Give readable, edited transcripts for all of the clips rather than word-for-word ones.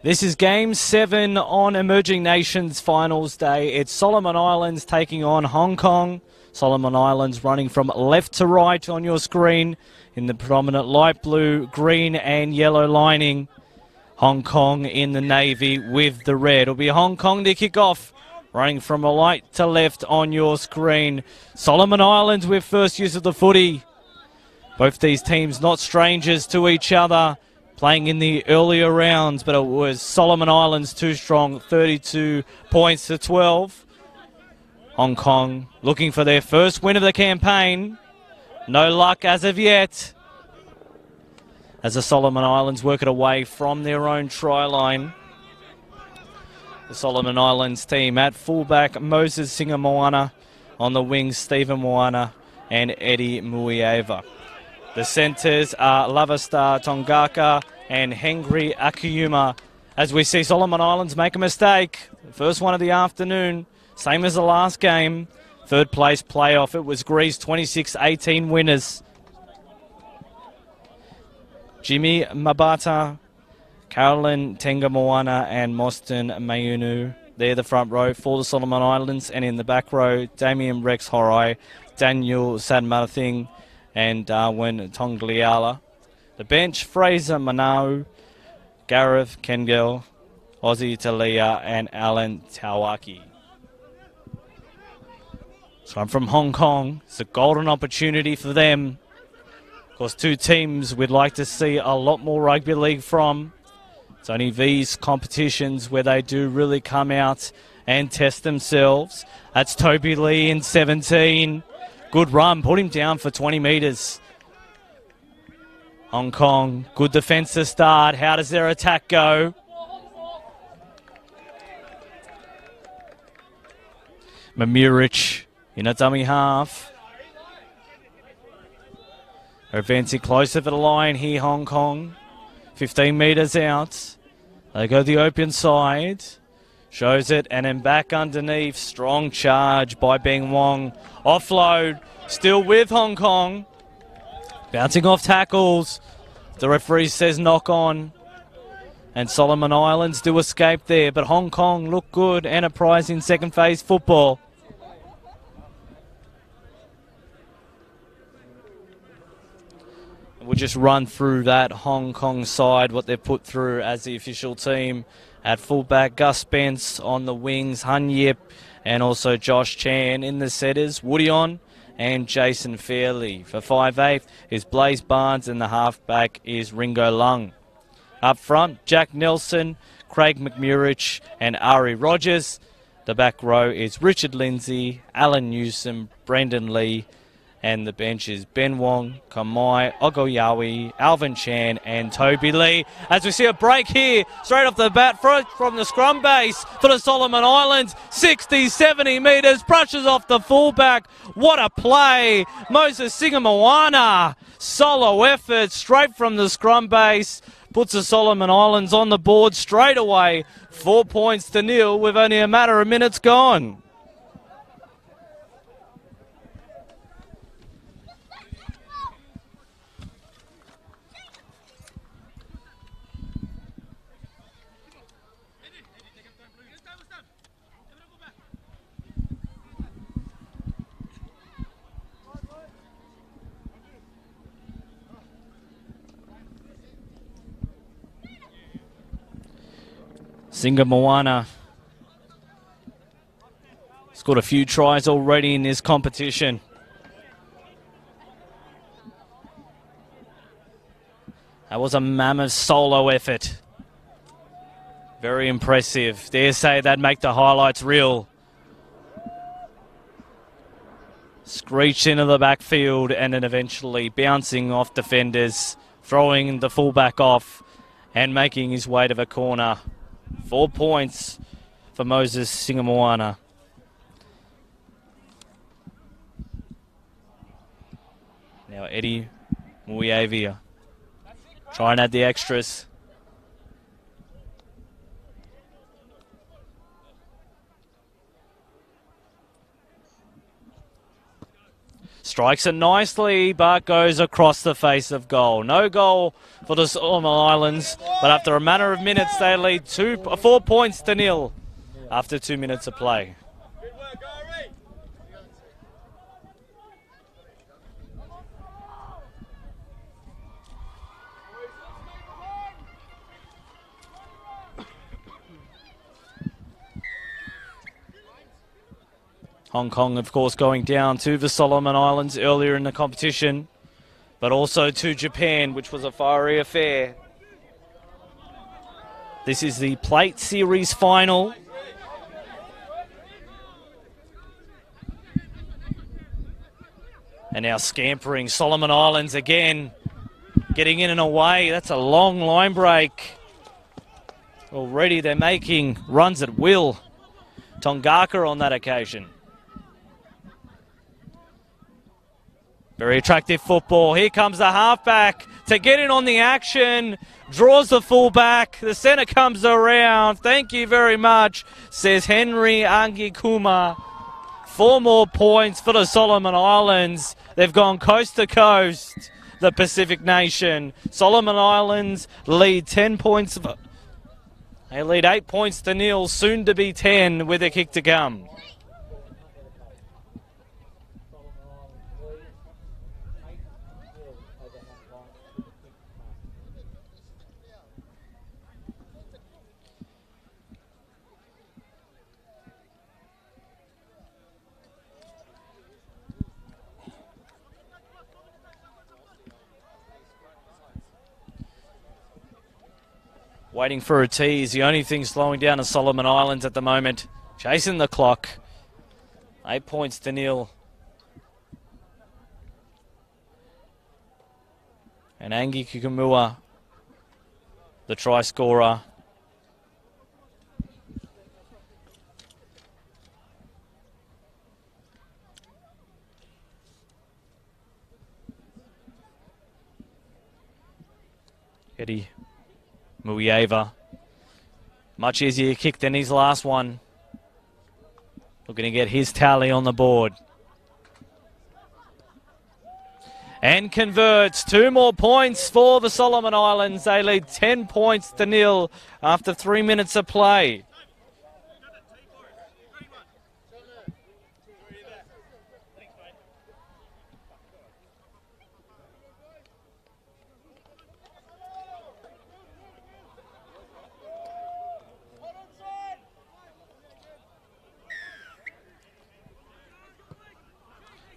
This is Game 7 on Emerging Nations Finals Day. It's Solomon Islands taking on Hong Kong. Solomon Islands running from left to right on your screen in the predominant light blue, green and yellow lining. Hong Kong in the navy with the red. It'll be Hong Kong to kick off, running from right to left on your screen. Solomon Islands with first use of the footy. Both these teams not strangers to each other, playing in the earlier rounds, but it was Solomon Islands too strong, 32 points to 12. Hong Kong looking for their first win of the campaign. No luck as of yet, as the Solomon Islands work it away from their own try line. The Solomon Islands team at fullback, Moses Singamoana. On the wings, Stephen Moana and Eddie Muiava. The centres are Lavastar Tongaka and Hengri Akiyuma. As we see Solomon Islands make a mistake. First one of the afternoon, same as the last game. Third place playoff. It was Greece 26-18 winners. Jimmy Mabata, Carolyn Tengamoana and Moston Mayunu. They're the front row for the Solomon Islands. And in the back row, Damien Rex Horai, Daniel Sadmarathing and Darwin Tongliala. The bench, Fraser Manau, Gareth Kengel, Ozzy Talia and Alan Tawaki. So I'm from Hong Kong. It's a golden opportunity for them. Of course, two teams we'd like to see a lot more rugby league from. It's only these competitions where they do really come out and test themselves. That's Toby Lee in 17. Good run, put him down for 20 metres. Hong Kong, good defence to start. How does their attack go? Mamirich in a dummy half. They're advancing closer for the line here, Hong Kong. 15 metres out. They go the open side. Shows it, and then back underneath. Strong charge by Beng Wong. Offload, still with Hong Kong. Bouncing off tackles. The referee says knock on. And Solomon Islands do escape there, but Hong Kong look good. Enterprise in second phase football. We'll just run through that Hong Kong side, what they've put through as the official team. At fullback, Gus Spence. On the wings, Hun Yip and also Josh Chan. In the setters, Woody On and Jason Fairley. For 5'8" is Blaze Barnes, and the halfback is Ringo Lung. Up front, Jack Nelson, Craig McMurich and Ari Rogers. The back row is Richard Lindsay, Alan Newsom, Brendan Lee, and the bench is Ben Wong, Kamai, Ogoyawi, Alvin Chan and Toby Lee. As we see a break here, straight off the bat from the scrum base for the Solomon Islands. 60, 70 metres, brushes off the fullback. What a play. Moses Singamoana. Solo effort straight from the scrum base. Puts the Solomon Islands on the board straight away. 4 points to nil with only a matter of minutes gone. Singamoana scored a few tries already in this competition. That was a mammoth solo effort. Very impressive. Dare say that'd make the highlights real. Screeched into the backfield and then eventually bouncing off defenders, throwing the fullback off and making his way to the corner. 4 points for Moses Singamoana. Now Eddie Muiavia. Try and add the extras. Strikes it nicely, but goes across the face of goal. No goal for the Solomon Islands, but after a matter of minutes, they lead 4 points to nil after 2 minutes of play. Hong Kong, of course, going down to the Solomon Islands earlier in the competition, but also to Japan, which was a fiery affair. This is the Plate Series final. And now scampering Solomon Islands again, getting in and away. That's a long line break. Already they're making runs at will. Tongaka on that occasion. Very attractive football. Here comes the halfback to get in on the action. Draws the fullback. The centre comes around. Thank you very much, says Henry Angikuma. 4 more points for the Solomon Islands. They've gone coast to coast, the Pacific nation. Solomon Islands lead 10 points. They lead 8 points to nil, soon to be 10 with a kick to come. Waiting for a tee is the only thing slowing down the Solomon Islands at the moment. Chasing the clock. 8 points to nil. And Angi Kikumua, the try scorer. Eddie Muieva. Much easier kick than his last one. Looking to get his tally on the board. And converts. 2 more points for the Solomon Islands. They lead 10 points to nil after 3 minutes of play.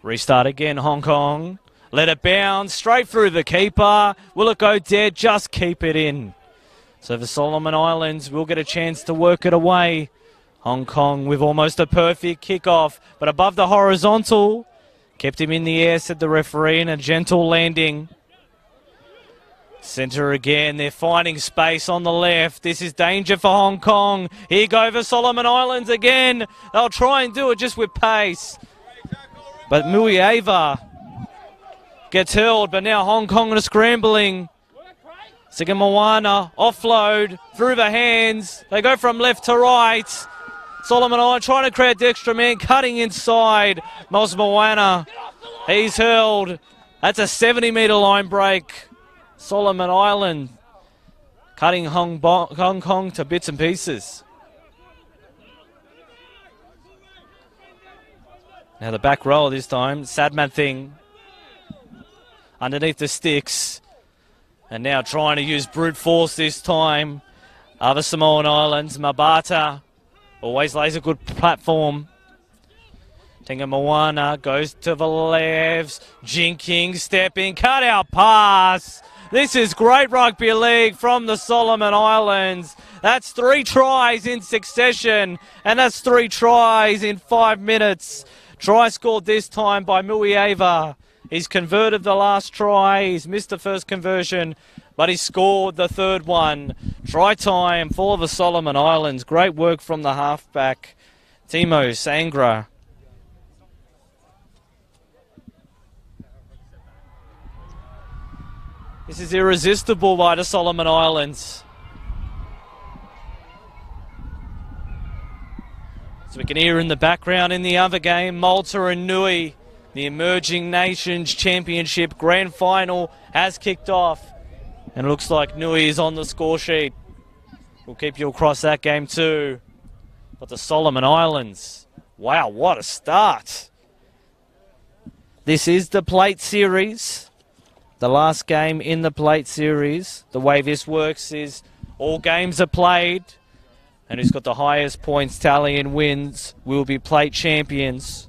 Restart again, Hong Kong. Let it bounce straight through the keeper. Will it go dead? Just keep it in. So the Solomon Islands will get a chance to work it away. Hong Kong with almost a perfect kickoff, but above the horizontal. Kept him in the air, said the referee, and a gentle landing. Centre again. They're finding space on the left. This is danger for Hong Kong. Here go the Solomon Islands again. They'll try and do it just with pace. But Muieva gets hurled, but now Hong Kong are scrambling. Sigamawana offload through the hands. They go from left to right. Solomon Island trying to create the extra man, cutting inside. Mosmawana, he's hurled. That's a 70-metre line break. Solomon Island cutting Hong Kong to bits and pieces. Now the back row this time, Sadman Thing underneath the sticks. And now trying to use brute force this time. Other Samoan Islands, Mabata always lays a good platform. Tenga Moana goes to the left. Jinking stepping, cut out pass. This is great rugby league from the Solomon Islands. That's 3 tries in succession, and that's 3 tries in 5 minutes. Try scored this time by Muieva. He's converted the last try. He's missed the first conversion, but he scored the third one. Try time for the Solomon Islands. Great work from the halfback, Timo Sangra. This is irresistible by the Solomon Islands. So we can hear in the background in the other game, Malta and Nui The Emerging Nations Championship Grand Final has kicked off. And it looks like Nui is on the score sheet. We'll keep you across that game too. But the Solomon Islands, wow, what a start. This is the Plate Series. The last game in the Plate Series. The way this works is all games are played. And who's got the highest points tally and wins will be Plate champions.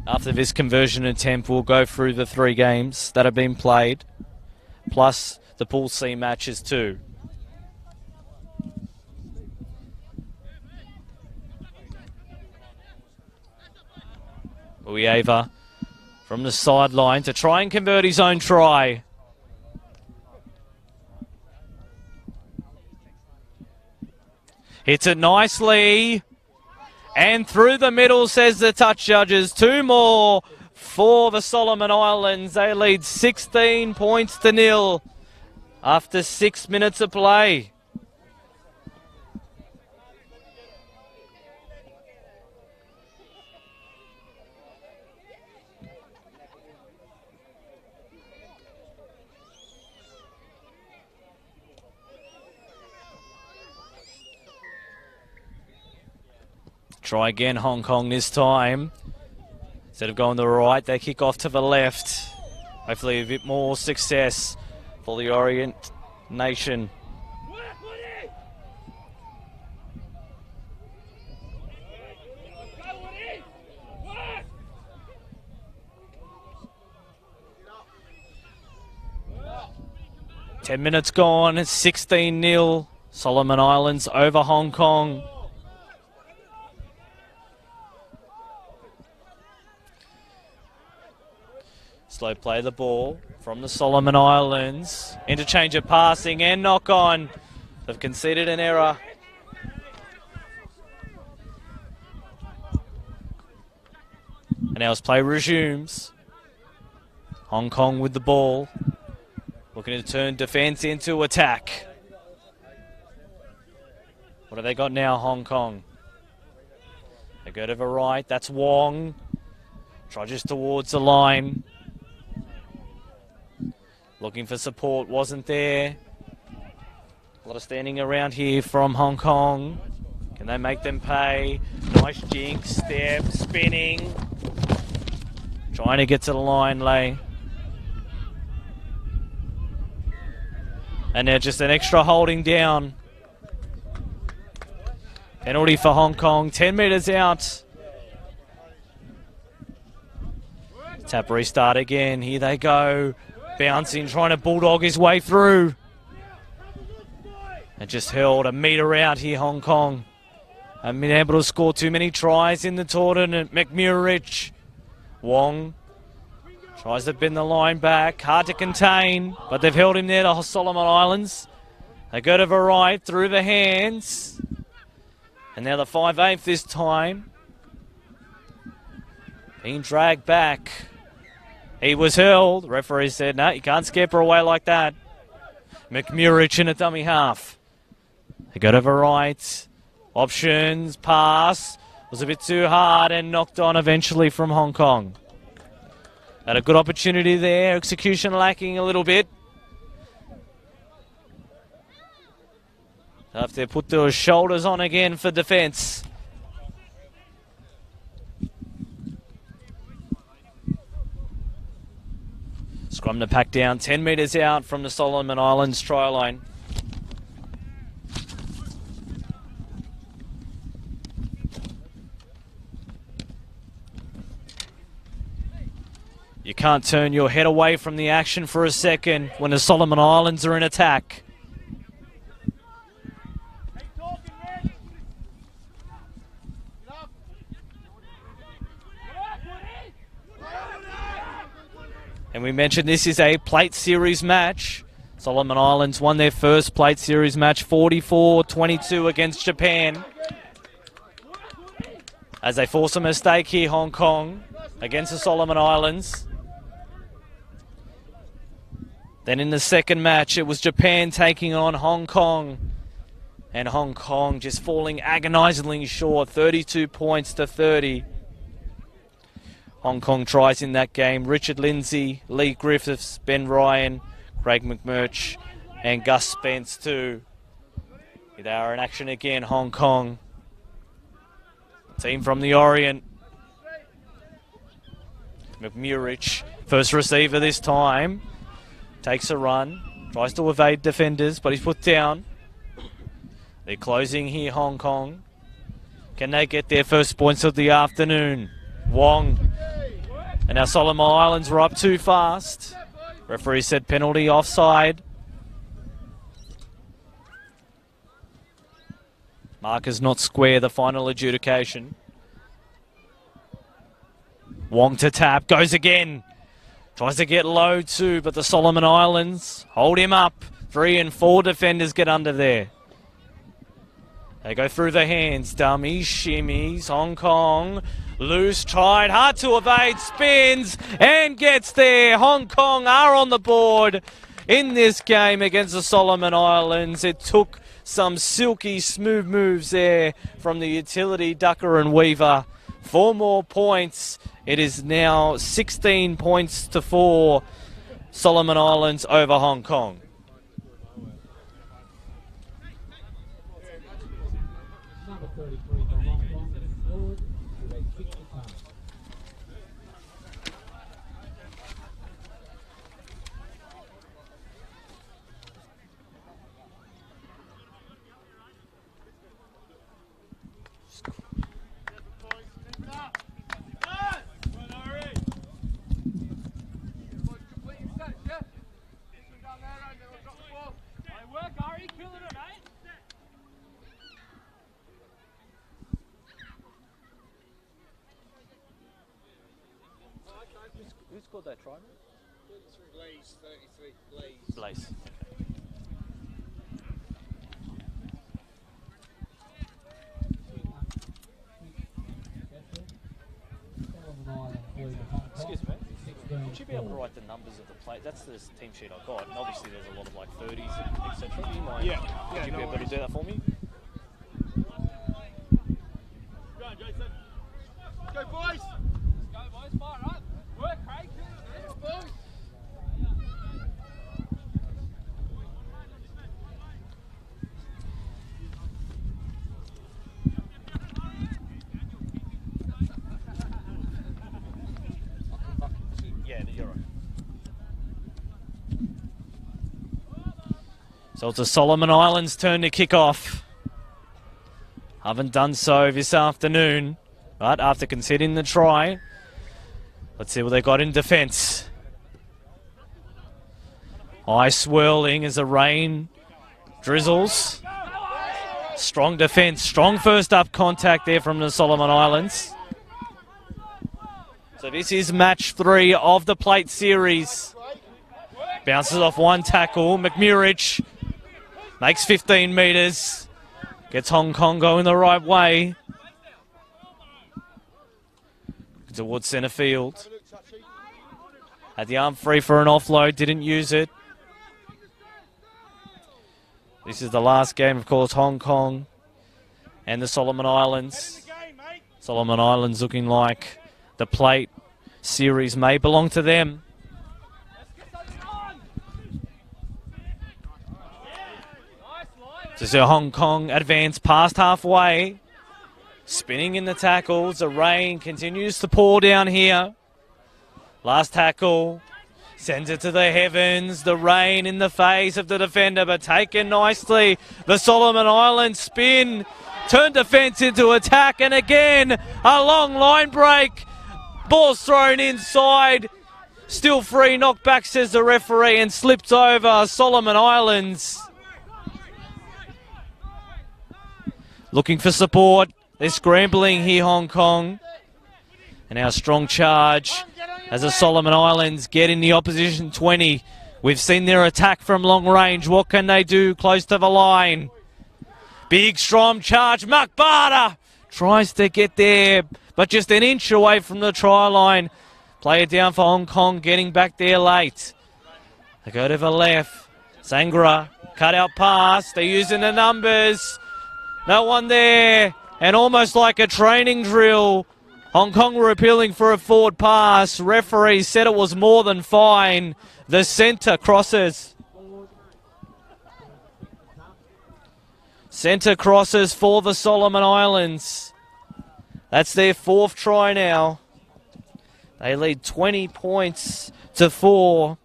After this conversion attempt, we'll go through the 3 games that have been played, plus the Pool C matches too. Uieva from the sideline to try and convert his own try. Hits it nicely. And through the middle, says the touch judges. 2 more for the Solomon Islands. They lead 16 points to 0 after 6 minutes of play. Try again, Hong Kong this time. Instead of going to the right, they kick off to the left. Hopefully a bit more success for the Orient Nation. Ten minutes gone, 16-0. Solomon Islands over Hong Kong. Slow play the ball from the Solomon Islands. Interchange of passing and knock on. They've conceded an error. And now as play resumes. Hong Kong with the ball. Looking to turn defence into attack. What have they got now, Hong Kong? They go to the right. That's Wong. Trudges towards the line. Looking for support, wasn't there. A lot of standing around here from Hong Kong. Can they make them pay? Nice jinx, step, spinning. Trying to get to the line, Lay. And now just an extra holding down. Penalty for Hong Kong, 10 metres out. Tap restart again, here they go. Bouncing, trying to bulldog his way through. And just held a metre out here, Hong Kong. Haven't been able to score too many tries in the tournament. McMurrich. Wong tries to bend the line back. Hard to contain, but they've held him there to Solomon Islands. They go to the right, through the hands. And now the 5/8 this time. Being dragged back. He was held. The referee said, no, you can't scamper away like that. McMurrich in a dummy half. They go to the right. Options, pass. Was a bit too hard and knocked on eventually from Hong Kong. Had a good opportunity there. Execution lacking a little bit. Have to put their shoulders on again for defence. Scrum to pack down 10 metres out from the Solomon Islands try line. You can't turn your head away from the action for a second when the Solomon Islands are in attack. And we mentioned this is a Plate Series match. Solomon Islands won their first Plate Series match 44-22 against Japan. As they force a mistake here, Hong Kong against the Solomon Islands. Then in the second match, it was Japan taking on Hong Kong. And Hong Kong just falling agonisingly short, 32 points to 30. Hong Kong tries in that game. Richard Lindsay, Lee Griffiths, Ben Ryan, Craig McMurch and Gus Spence too. They are in action again, Hong Kong. Team from the Orient. McMurich, first receiver this time. Takes a run. Tries to evade defenders, but he's put down. They're closing here, Hong Kong. Can they get their first points of the afternoon? Wong. And now Solomon Islands were up too fast. Referee said penalty, offside. Markers not square, the final adjudication. Wong to tap, goes again. Tries to get low too, but the Solomon Islands hold him up. 3 and 4 defenders get under there. They go through the hands, dummies, shimmies, Hong Kong. Loose, tried, hard to evade, spins and gets there. Hong Kong are on the board in this game against the Solomon Islands. It took some silky smooth moves there from the utility Ducker and Weaver. 4 more points. It is now 16 points to 4. Solomon Islands over Hong Kong. Who scored that try? 33 Blaze, 33 Blaze. Blaze. Excuse me. Would you be able to write the numbers of the play? That's the team sheet I got, and obviously there's a lot of like 30s and etc. Do you mind? Yeah. Would you be able to do that for me? Go on, Jason. Go, boys. Let's go, boys. Fire up. Work, Craig. Yes, boys. Yeah, you're right. So it's a Solomon Islands turn to kick off. Haven't done so this afternoon, but after conceding the try, let's see what they got in defence. Eye swirling as the rain drizzles. Strong defence, strong first up contact there from the Solomon Islands. So this is match 3 of the plate series. Bounces off one tackle. McMurich makes 15 metres. Gets Hong Kong going the right way. Towards centre field. Had the arm free for an offload, didn't use it. This is the last game, of course, Hong Kong and the Solomon Islands. Solomon Islands looking like the plate series may belong to them. So Hong Kong advance past halfway. Spinning in the tackles. The rain continues to pour down here. Last tackle. Sends it to the heavens. The rain in the face of the defender, but taken nicely. The Solomon Islands spin. Turn defence into attack, and again, a long line break. Ball's thrown inside. Still free, knocked back, says the referee, and slipped over. Solomon Islands looking for support. They're scrambling here, Hong Kong. And our strong charge as the Solomon Islands get in the opposition 20. We've seen their attack from long range. What can they do close to the line? Big, strong charge. McBarter tries to get there, but just an inch away from the try line. Play it down for Hong Kong, getting back there late. They go to the left. Sangra, cut out pass. They're using the numbers. No one there. And almost like a training drill, Hong Kong were appealing for a forward pass. Referee said it was more than fine. The centre crosses. Centre crosses for the Solomon Islands. That's their 4th try now. They lead 20 points to 4.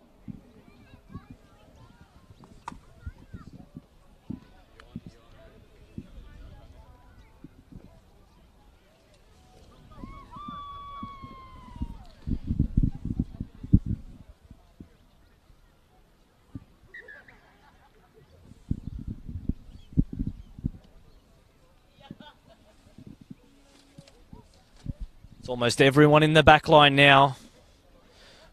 It's almost everyone in the back line now.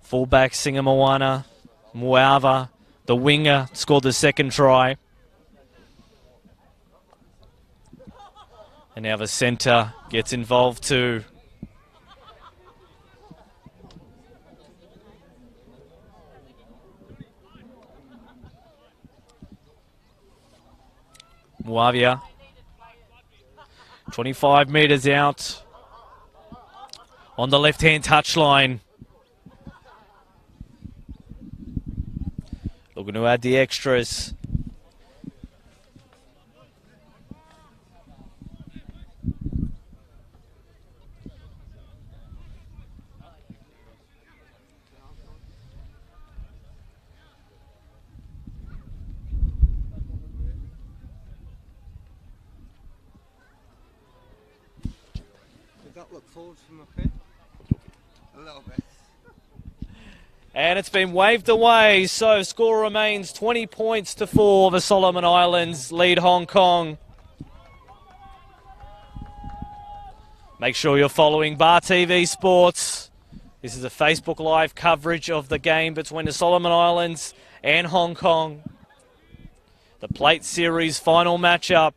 Fullback Singa Moana, Muava, the winger, scored the 2nd try. And now the centre gets involved too. Muavia, 25 metres out. On the left-hand touchline. Looking to add the extras. Did that look forward from up here? A little bit. And it's been waved away, so score remains 20 points to 4. The Solomon Islands lead Hong Kong. Make sure you're following Bar TV Sports. This is a Facebook Live coverage of the game between the Solomon Islands and Hong Kong. The Plate Series final matchup.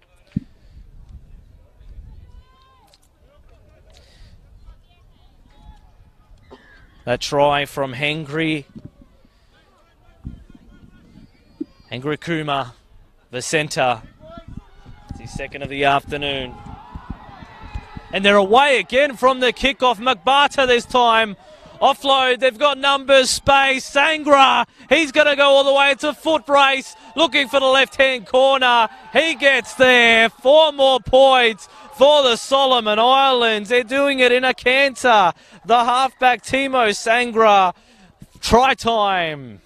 That try from Hengri Kuma, the centre. It's his 2nd of the afternoon. And they're away again from the kickoff. McBarter this time. Offload, they've got numbers, space. Sangra, he's going to go all the way. It's a foot race, looking for the left-hand corner. He gets there. 4 more points for the Solomon Islands. They're doing it in a canter. The halfback Timo Sangra. Try time.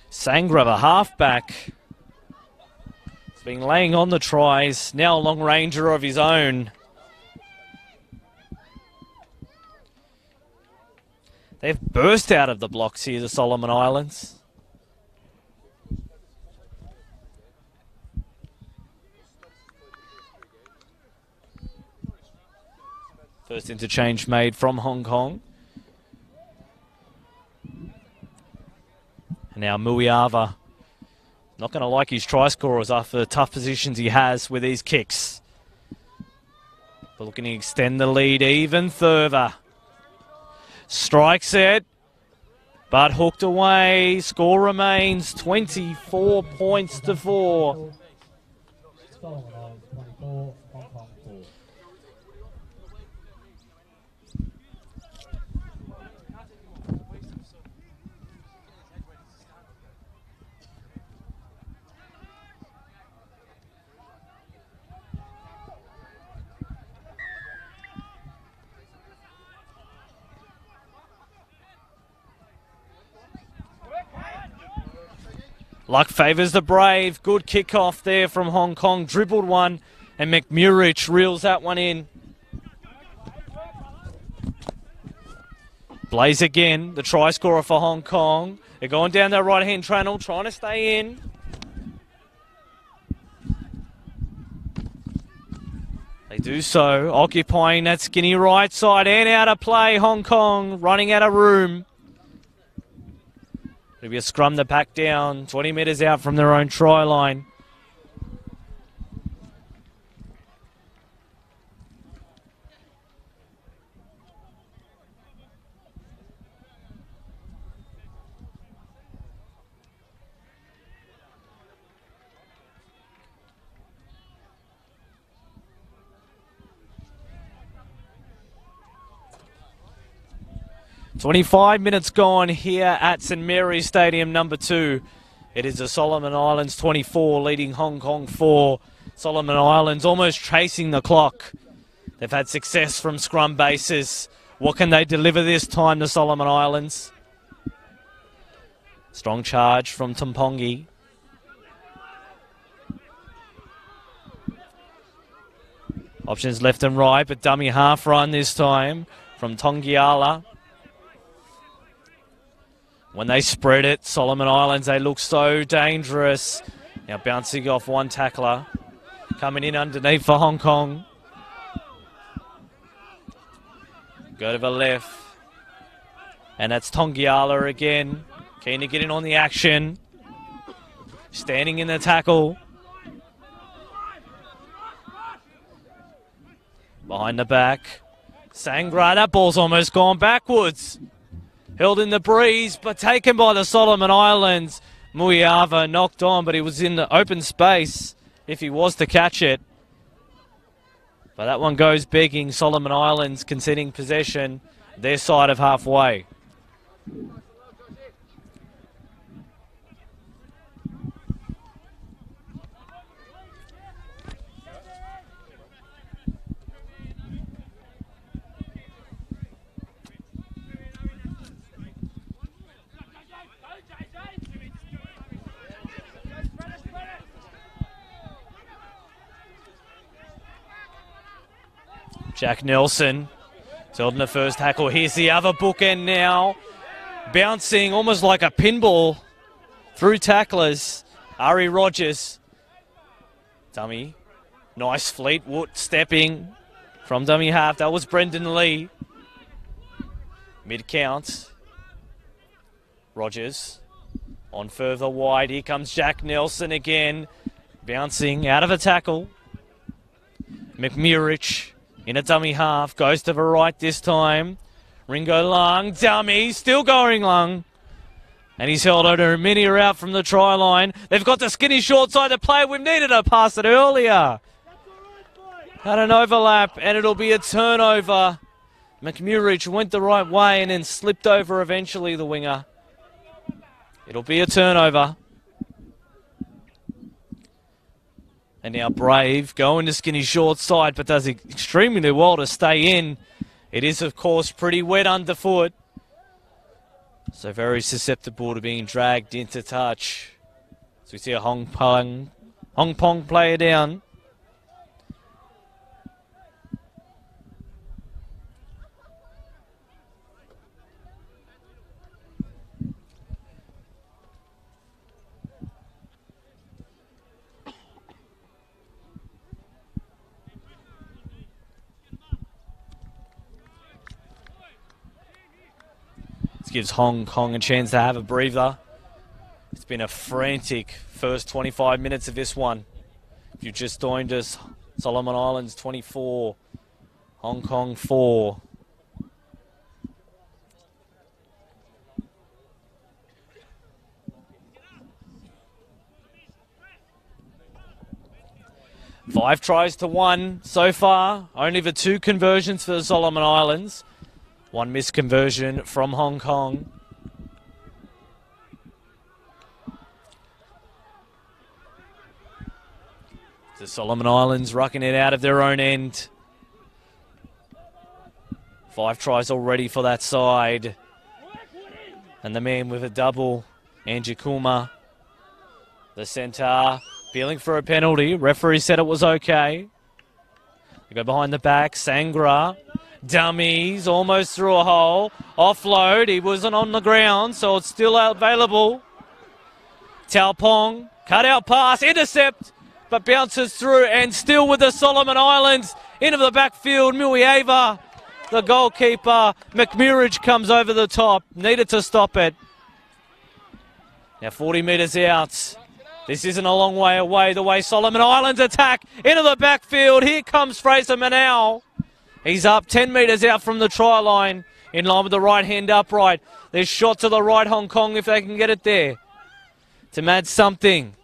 Sangra, the halfback, has been laying on the tries, now a long ranger of his own. They've burst out of the blocks here, the Solomon Islands. First interchange made from Hong Kong. And now Muiava, not going to like his try scorers after the tough positions he has with these kicks. But looking to extend the lead even further. Strikes it, but hooked away. Score remains 24 points to 4. Luck favours the Brave. Good kickoff there from Hong Kong. Dribbled one, and McMurich reels that one in. Blaze again, the try scorer for Hong Kong. They're going down that right-hand channel, trying to stay in. They do so, occupying that skinny right side and out of play. Hong Kong running out of room. It'll be a scrum to back down, 20 metres out from their own try line. "25 minutes gone here at St Mary's Stadium number 2. It is the Solomon Islands 24 leading Hong Kong 4. Solomon Islands almost chasing the clock. They've had success from scrum bases. What can they deliver this time, the Solomon Islands? Strong charge from Tumpongi. Options left and right, but dummy half run this time from Tongiala. When they spread it, Solomon Islands, they look so dangerous. Now bouncing off one tackler. Coming in underneath for Hong Kong. Go to the left. And that's Tongiala again. Keen to get in on the action. Standing in the tackle. Behind the back. Sangra, that ball's almost gone backwards. Held in the breeze, but taken by the Solomon Islands. Muiava knocked on, but he was in the open space if he was to catch it. But that one goes begging. Solomon Islands conceding possession, their side of halfway. Jack Nelson is held in the first tackle. Here's the other bookend now. Bouncing almost like a pinball through tacklers. Ari Rogers. Dummy. Nice Fleetwood stepping from dummy half. That was Brendan Lee. Mid count. Rogers on further wide. Here comes Jack Nelson again. Bouncing out of a tackle. McMurich. In a dummy half, goes to the right this time. Ringo Lung, dummy, still going Lung. And he's held over a minute out from the try line. They've got the skinny short side to play. We've needed to pass it earlier. Had an overlap, and it'll be a turnover. McMurich went the right way and then slipped over eventually, the winger. It'll be a turnover. And now Brave going to skinny short side, but does extremely well to stay in. It is, of course, pretty wet underfoot. So very susceptible to being dragged into touch. So we see a Hong Kong player down. Gives Hong Kong a chance to have a breather. It's been a frantic first 25 minutes of this one. If you just joined us, Solomon Islands 24, Hong Kong 4. Five tries to 1 so far. Only the 2 conversions for the Solomon Islands. 1 missed conversion from Hong Kong. The Solomon Islands rucking it out of their own end. 5 tries already for that side. And the man with a double, Andrew Kuma. The centre, feeling for a penalty. Referee said it was okay. They go behind the back, Sangra. Dummies, almost through a hole. Offload, he wasn't on the ground, so it's still available. Taupong, cut out pass, intercept, but bounces through, and still with the Solomon Islands into the backfield. Muieva, the goalkeeper. McMurridge comes over the top. Needed to stop it. Now 40 metres out. This isn't a long way away. The way Solomon Islands attack into the backfield. Here comes Fraser Manal. He's up 10 metres out from the try line. In line with the right hand upright. There's shot to the right, Hong Kong, if they can get it there. To add something.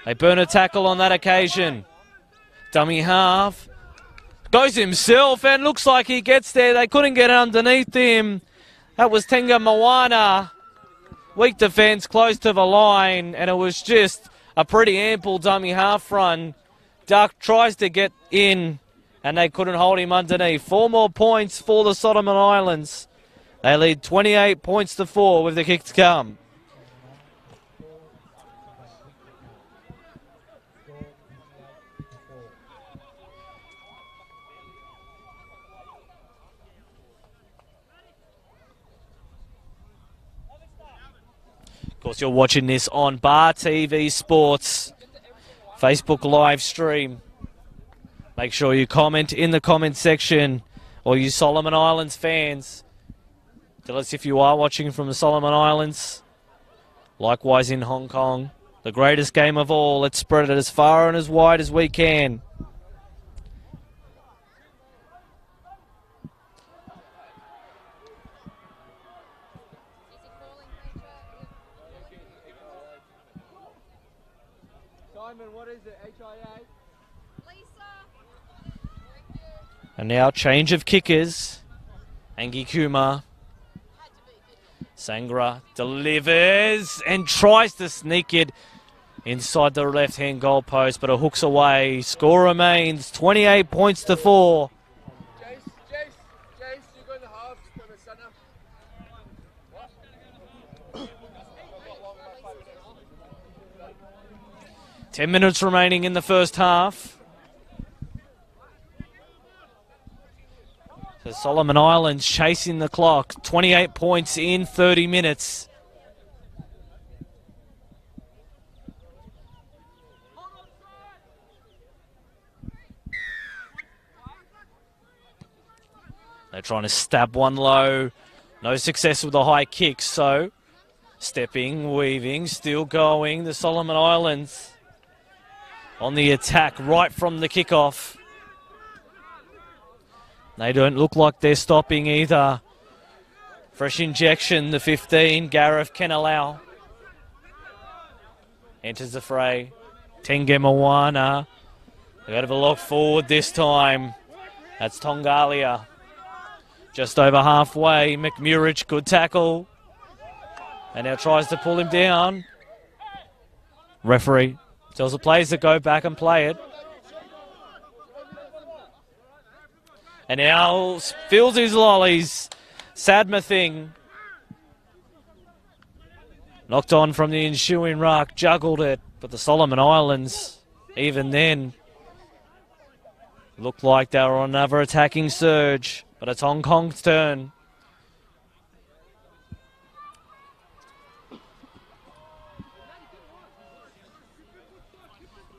They burn a tackle on that occasion. Dummy half. Goes himself and looks like he gets there. They couldn't get underneath him. That was Tenga Moana. Weak defence, close to the line, and it was just a pretty ample dummy half run. Duck tries to get in, and they couldn't hold him underneath. 4 more points for the Solomon Islands. They lead 28 points to 4 with the kick to come. Of course, you're watching this on Bar TV Sports, Facebook live stream. Make sure you comment in the comment section, or you Solomon Islands fans. Tell us if you are watching from the Solomon Islands. Likewise in Hong Kong. The greatest game of all. Let's spread it as far and as wide as we can. What is it? HIA? And now change of kickers. Angie Kumar. Sangra delivers and tries to sneak it inside the left-hand goalpost, but it hooks away. Score remains 28 points to 4. Jace, you go in the halves, go in the centre. 10 minutes remaining in the first half. So Solomon Islands chasing the clock. 28 points in 30 minutes. They're trying to stab one low. No success with the high kick, so stepping, weaving, still going. The Solomon Islands on the attack right from the kickoff. They don't look like they're stopping either. Fresh injection, the 15, Gareth Kenalau enters the fray. Tenge Moana. They got to look forward this time. That's Tongalia. Just over halfway. McMurridge, good tackle. And now tries to pull him down. Referee tells the players to go back and play it. And now fills his lollies. Sadmathing. Knocked on from the ensuing ruck. Juggled it. But the Solomon Islands, even then, looked like they were on another attacking surge. But it's Hong Kong's turn.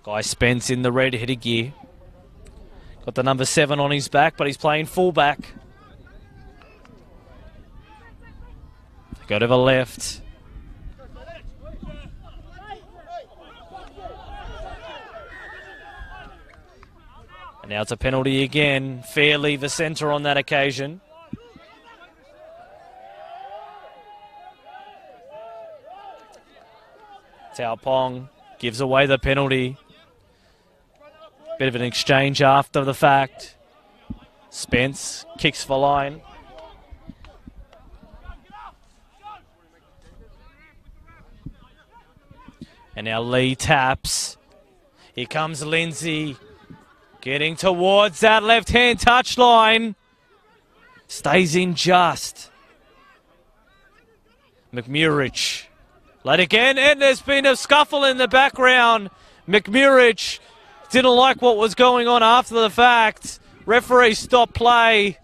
Guy Spence in the red headgear. Got the number 7 on his back, but he's playing fullback. Go to the left. And now it's a penalty again. Fairly the centre on that occasion. Tao Pong gives away the penalty. Bit of an exchange after the fact. Spence kicks for line. And now Lee taps. Here comes Lindsay. Getting towards that left-hand touchline. Stays in just. McMurridge. Late again, and there's been a scuffle in the background. McMurridge didn't like what was going on after the fact. Referee stopped play.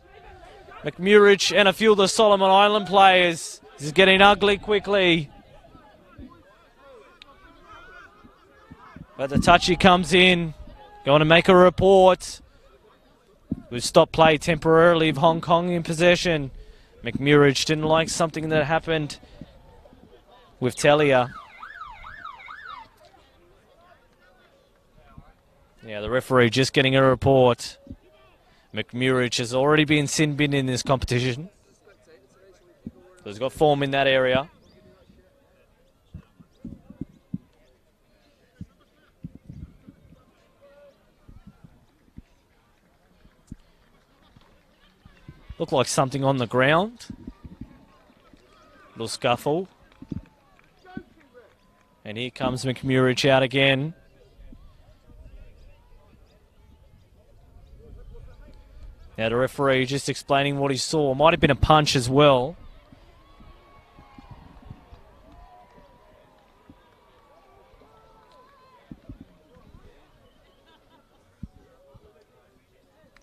McMurridge and a few of the Solomon Island players. This is getting ugly quickly. But the touchy comes in. Going to make a report. We've stopped play temporarily of Hong Kong in possession. McMurridge didn't like something that happened with Tellier. Yeah, the referee just getting a report. McMurridge has already been sin binned in this competition. So he's got form in that area. Looked like something on the ground. Little scuffle. And here comes McMurridge out again. Now the referee just explaining what he saw. Might have been a punch as well.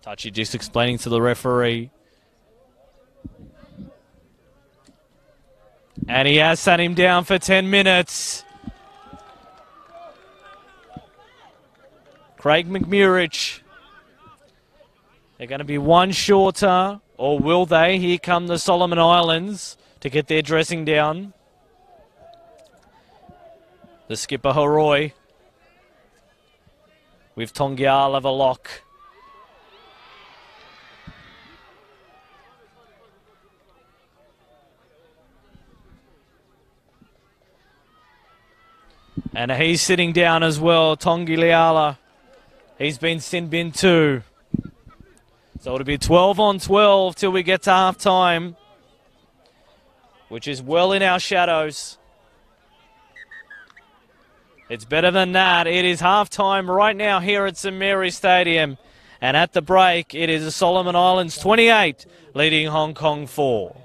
Touchy just explaining to the referee. And he has sat him down for 10 minutes. Craig McMurridge. They're going to be one shorter, or will they? Here come the Solomon Islands to get their dressing down. The skipper Horoi with Tongiala the lock. And he's sitting down as well, Tongiala. He's been sin bin too. So it'll be 12 on 12 till we get to half time, which is well in our shadows. It's better than that. It is half time right now here at St Mary's Stadium. And at the break, it is the Solomon Islands 28 leading Hong Kong 4.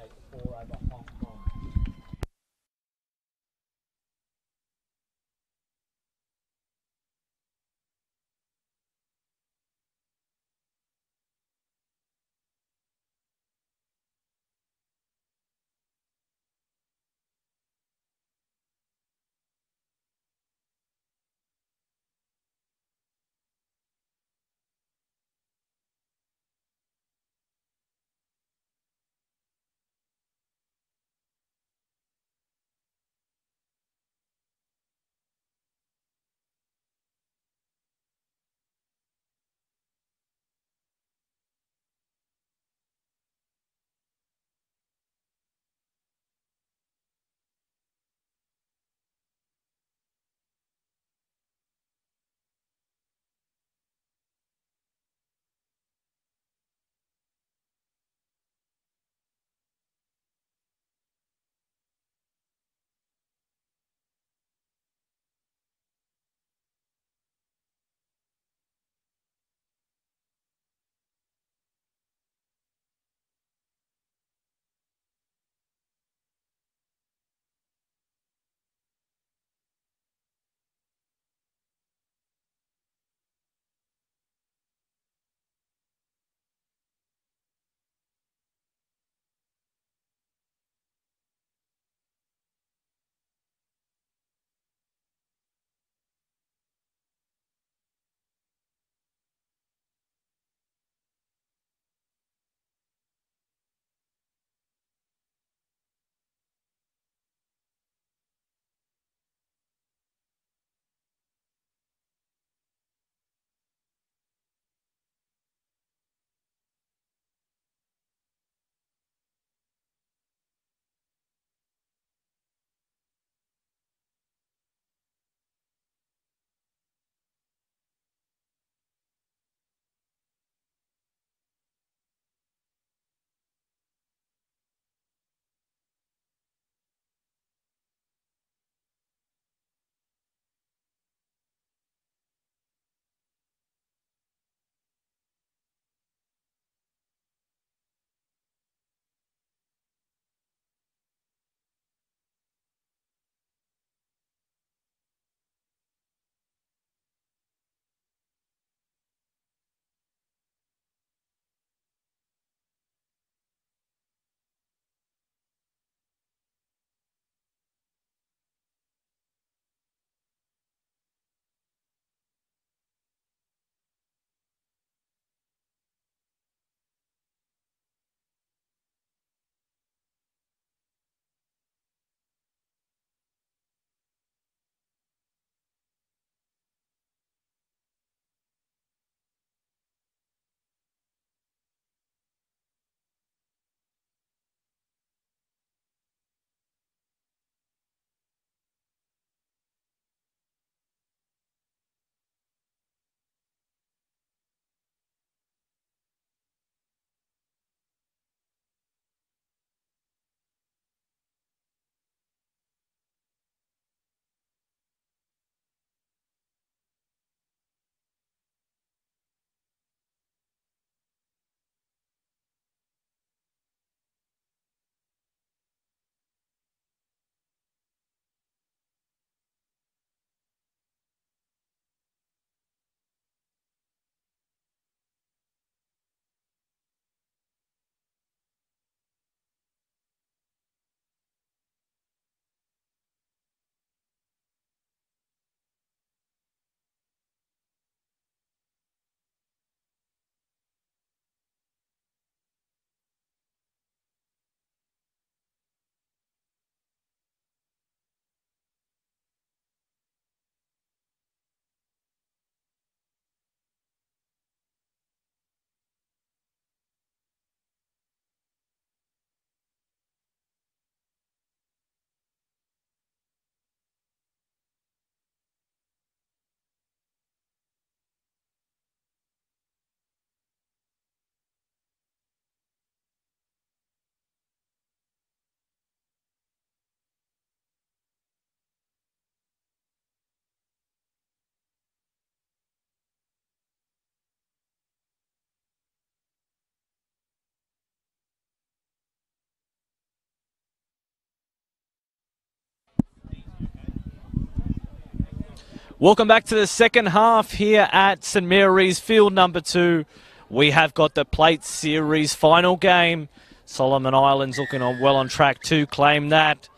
Welcome back to the second half here at St Mary's Field number 2. We have got the Plate Series final game. Solomon Islands looking well on track to claim that.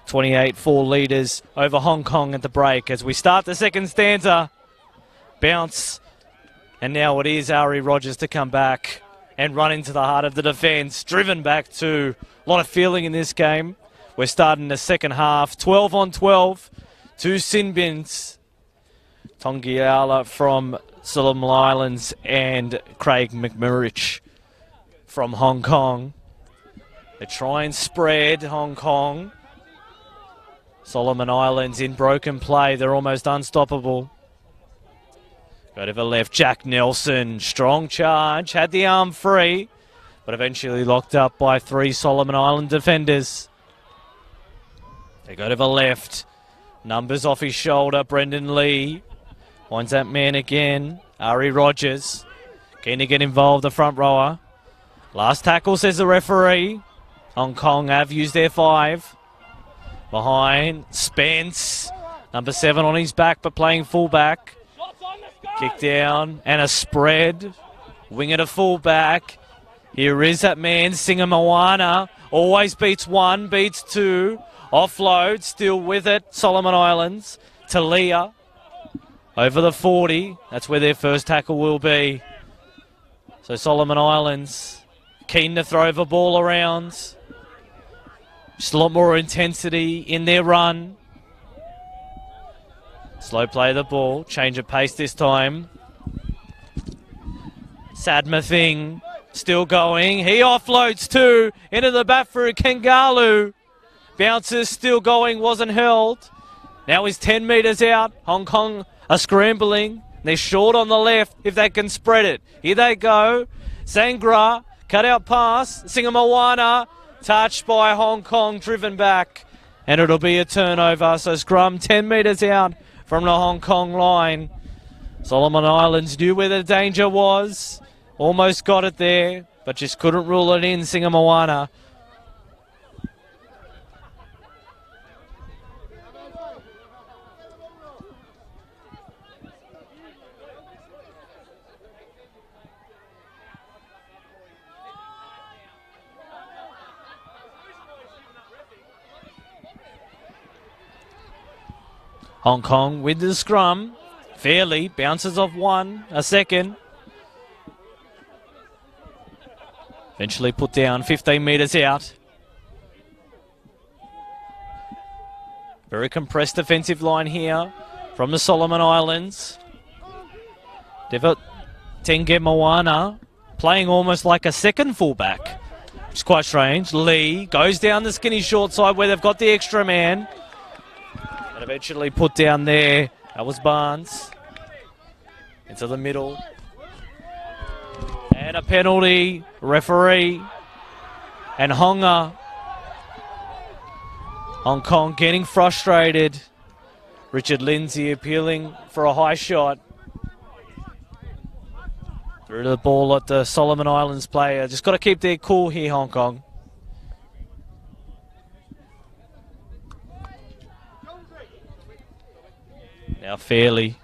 28-4 leaders over Hong Kong at the break as we start the second stanza. Bounce. And now it is Ari Rogers to come back and run into the heart of the defence. Driven back to a lot of feeling in this game. We're starting the second half. 12 on 12. 2 Sinbins. Tongiala from Solomon Islands and Craig McMurrich from Hong Kong. They try and spread Hong Kong. Solomon Islands in broken play. They're almost unstoppable. Go to the left, Jack Nelson. Strong charge. Had the arm free, but eventually locked up by 3 Solomon Island defenders. They go to the left. Numbers off his shoulder. Brendan Lee. Finds that man again. Ari Rogers. Keen to get involved, the front rower. Last tackle, says the referee. Hong Kong have used their 5. Behind, Spence. Number 7 on his back, but playing fullback. Kick down and a spread. Winger to fullback. Here is that man, Singa Moana. Always beats 1, beats 2. Offload, still with it. Solomon Islands. Talia. Over the 40. That's where their first tackle will be. So Solomon Islands keen to throw the ball around. Just a lot more intensity in their run. Slow play the ball. Change of pace this time. Sadmathing still going. He offloads 2 into the back for Kengalu. Bounces still going. Wasn't held. Now he's 10 metres out. Hong Kong are scrambling. They're short on the left if they can spread it. Here they go. Sangra. Cut out pass. Singamoana. Touched by Hong Kong. Driven back. And it'll be a turnover. So scrum 10 metres out from the Hong Kong line. Solomon Islands knew where the danger was. Almost got it there, but just couldn't rule it in. Singamoana. Hong Kong with the scrum. Fairly bounces off 1, a second. Eventually put down 15 metres out. Very compressed defensive line here from the Solomon Islands. Devot Tenge Moana playing almost like a second fullback. Which is quite strange. Lee goes down the skinny short side where they've got the extra man. And eventually put down there. That was Barnes. Into the middle. And a penalty. Referee. And Honga. Hong Kong getting frustrated. Richard Lindsay appealing for a high shot. Through the ball at the Solomon Islands player. Just got to keep their cool here, Hong Kong. Now Fairley.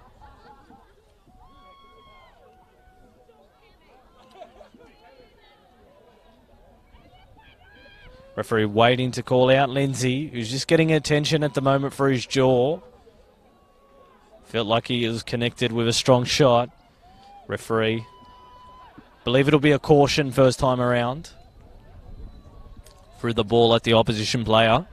Referee waiting to call out Lindsay, who's just getting attention at the moment for his jaw. Felt like he was connected with a strong shot. Referee. Believe it'll be a caution first time around. Threw the ball at the opposition player.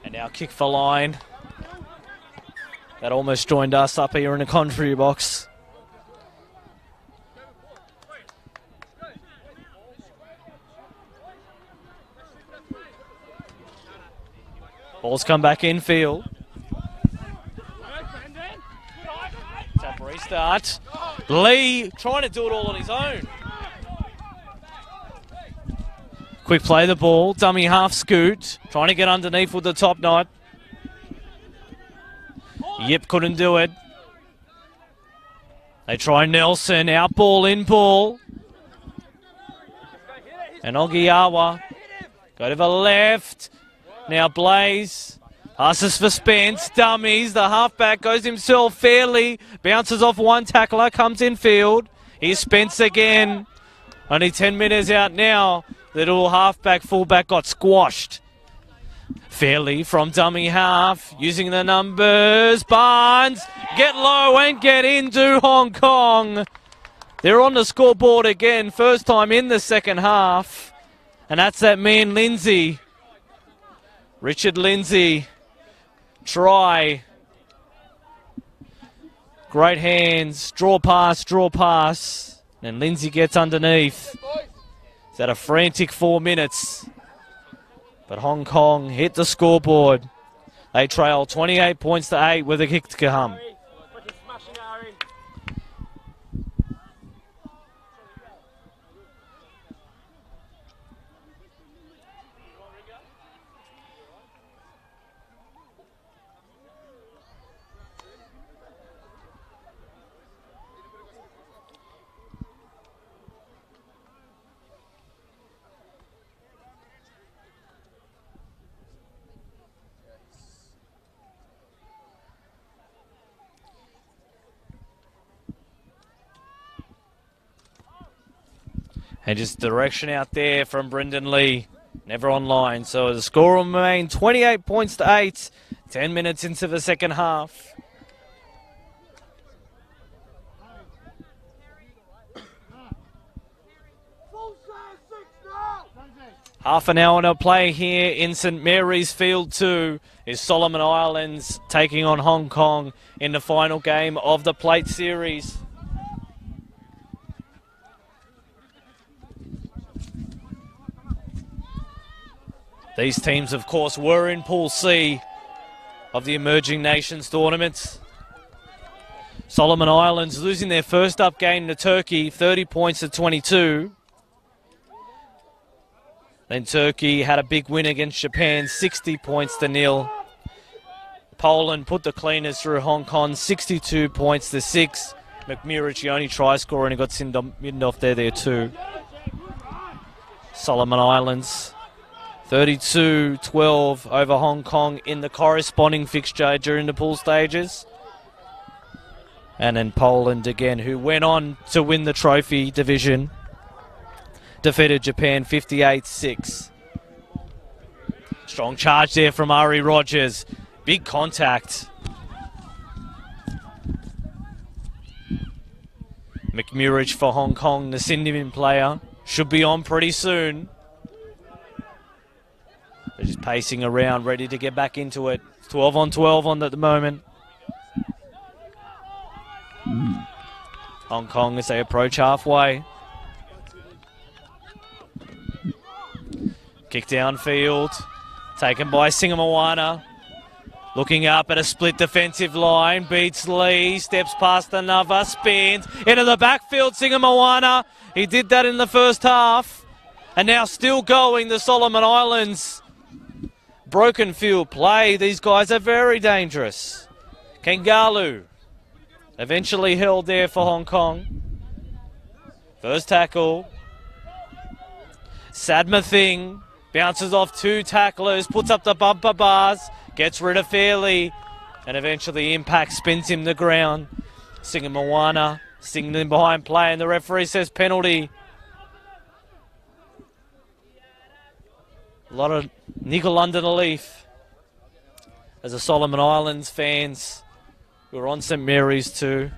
And now kick for line. That almost joined us up here in the commentary box. Ball's come back infield. Tap restart. Lee trying to do it all on his own. Quick play the ball. Dummy half scoot. Trying to get underneath with the top knot. Yip couldn't do it. They try Nelson. Out ball, in ball. And Ogiawa. Go to the left. Now Blaze. Passes for Spence. Dummies. The halfback goes himself fairly. Bounces off one tackler. Comes in field. Here's Spence again. Only 10 metres out now. The little halfback, fullback got squashed. Fairly from dummy half, using the numbers. Barnes, get low and get into Hong Kong. They're on the scoreboard again, first time in the second half. And that's that man, Lindsay. Richard Lindsay. Try. Great hands, draw pass. And Lindsay gets underneath. He's had a frantic 4 minutes. But Hong Kong hit the scoreboard. They trail 28 points to 8 with a kick to come. And just direction out there from Brendan Lee. Never online. So the score will remain 28 points to 8. 10 minutes into the second half. Half an hour to play here in St Mary's Field 2 is Solomon Islands taking on Hong Kong in the final game of the Plate Series. These teams, of course, were in Pool C of the Emerging Nations tournament. Solomon Islands losing their first up game to Turkey, 30 points to 22. Then Turkey had a big win against Japan, 60 points to 0. Poland put the cleaners through Hong Kong, 62 points to 6. McMurich, the only try scorer, and he got midden off there too. Solomon Islands 32-12 over Hong Kong in the corresponding fixture during the pool stages. And then Poland again, who went on to win the trophy division, defeated Japan 58-6. Strong charge there from Ari Rogers. Big contact. McMurich for Hong Kong, the Sydney player, should be on pretty soon. They're just pacing around, ready to get back into it. 12 on 12 on at the moment. Hong Kong as they approach halfway. Kick downfield. Taken by Singamoana. Looking up at a split defensive line. Beats Lee. Steps past another. Spins. Into the backfield, Singamoana. He did that in the first half. And now still going, the Solomon Islands. Broken field play. These guys are very dangerous. Kangalu eventually held there for Hong Kong. First tackle. Sadmathing bounces off two tacklers, puts up the bumper bars, gets rid of Fairley, and eventually Impact spins him the ground. Singamoana signaling behind play, and the referee says penalty. A lot of niggle under the leaf as the Solomon Islands fans who are on St Mary's too,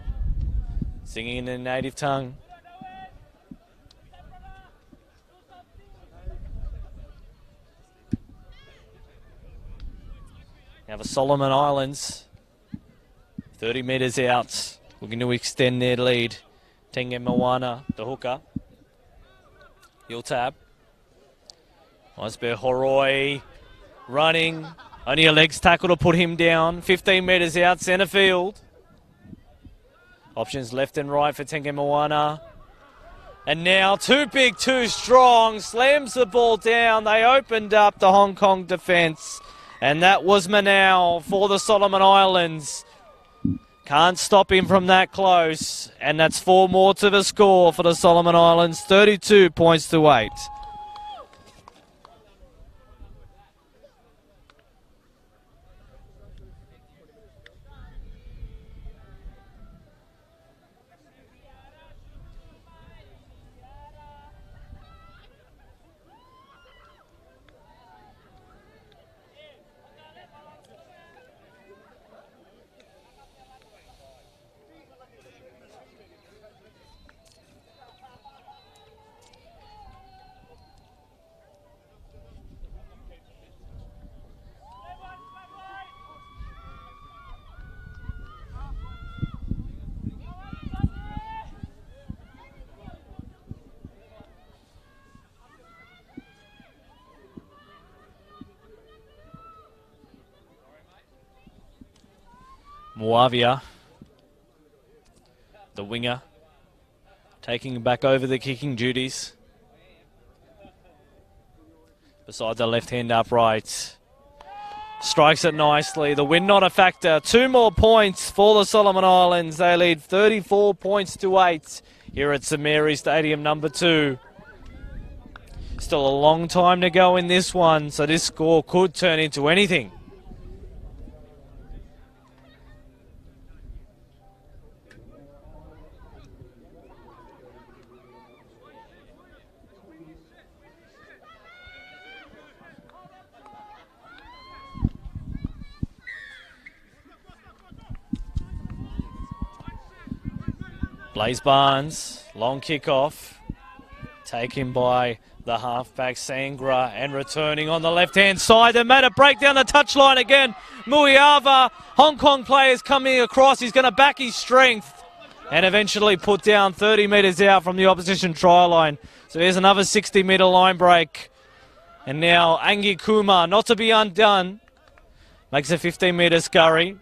singing in their native tongue. Now the Solomon Islands, 30 metres out, looking to extend their lead. Tengen Moana, the hooker. He'll tap. Nice bit Horoi running, Only a legs tackle to put him down. 15 metres out, centre field. Options left and right for Tenke Moana. And now too big, too strong. Slams the ball down. They opened up the Hong Kong defence. And that was Manau for the Solomon Islands. Can't stop him from that close. And that's 4 more to the score for the Solomon Islands. 32 points to 8. Moavia, the winger, taking back over the kicking duties. Beside the left-hand upright. Strikes it nicely. The win not a factor. 2 more points for the Solomon Islands. They lead 34 points to 8 here at St Mary Stadium number 2. Still a long time to go in this one, so this score could turn into anything. Blaze Barnes, long kickoff, taken by the halfback Sangra and returning on the left-hand side. They made a break down the touchline again. Muiava, Hong Kong players coming across. He's going to back his strength and eventually put down 30 metres out from the opposition try line. So here's another 60-metre line break. And now Angi Kuma, not to be undone, makes a 15-metre scurry.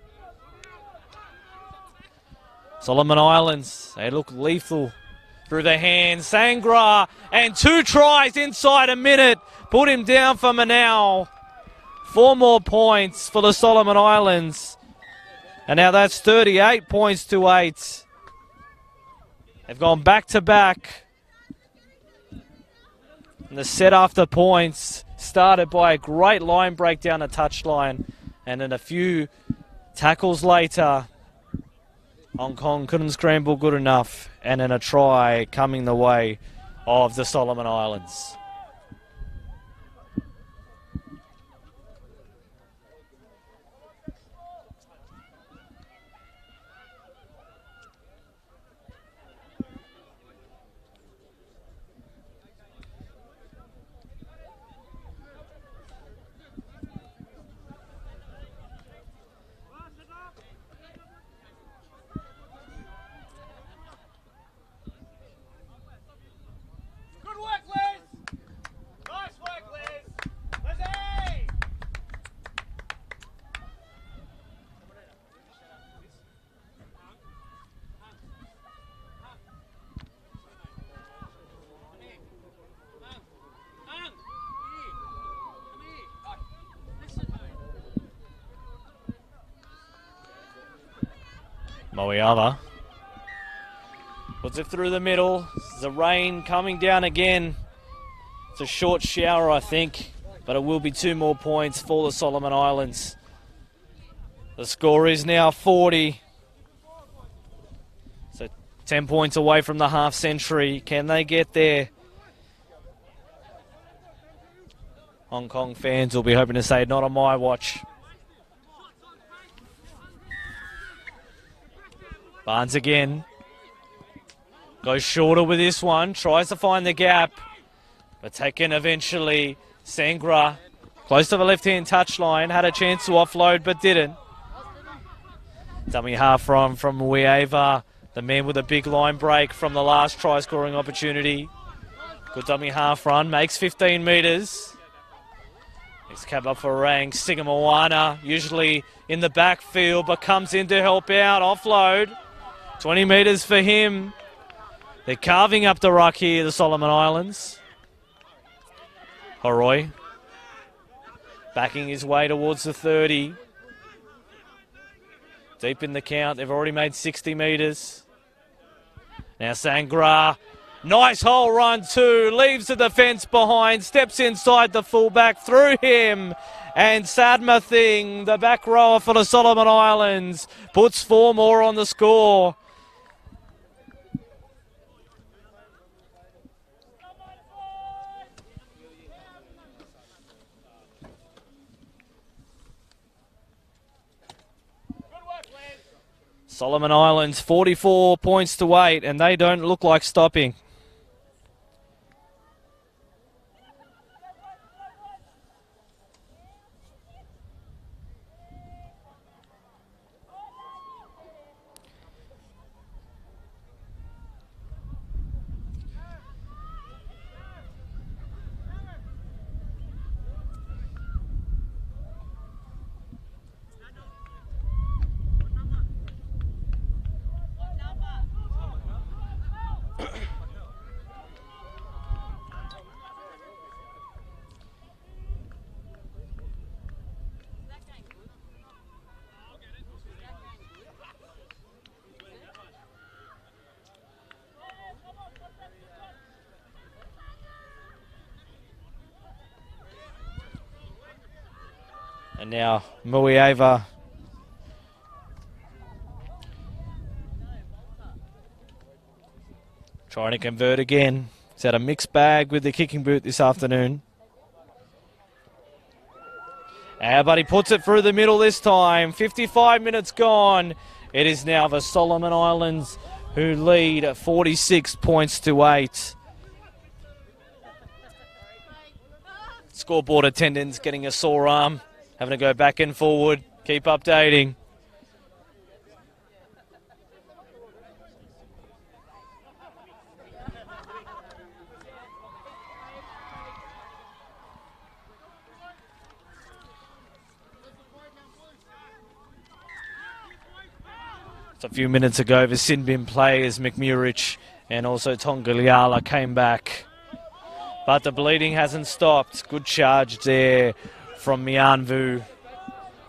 Solomon Islands, they look lethal through the hands. Sangra, and 2 tries inside a minute. Put him down for Manau. 4 more points for the Solomon Islands. And now that's 38 points to 8. They've gone back to back. And the set after points started by a great line break down the touchline. And then a few tackles later, Hong Kong couldn't scramble good enough, and then a try coming the way of the Solomon Islands. Moiava puts it through the middle. The rain coming down again. It's a short shower, I think, but it will be 2 more points for the Solomon Islands. The score is now 40. So 10 points away from the half century. Can they get there? Hong Kong fans will be hoping to say, not on my watch. Barnes again. Goes shorter with this one. Tries to find the gap. But taken eventually. Sangra close to the left-hand touchline. Had a chance to offload but didn't. Dummy half from Muiava. The man with a big line break from the last try scoring opportunity. Good dummy half run. Makes 15 metres. It's Kaba Farang, Singamoana, usually in the backfield, but comes in to help out. Offload. 20 metres for him. They're carving up the ruck here, the Solomon Islands. Horoi backing his way towards the 30. Deep in the count. They've already made 60 metres. Now Sangra. Nice hole run too. Leaves the defence behind. Steps inside the fullback. Through him. And Sadma Thing, the back rower for the Solomon Islands, puts 4 more on the score. Solomon Islands 44 points to 8, and they don't look like stopping. And now Muiava trying to convert again. He's had a mixed bag with the kicking boot this afternoon. But he puts it through the middle this time. 55 minutes gone. It is now the Solomon Islands who lead 46 points to 8. Scoreboard attendants getting a sore arm. Having to go back and forward. Keep updating. It's a few minutes ago, the Sinbin players, McMurich and also Tongaliala came back. But the bleeding hasn't stopped. Good charge there from Mianvu,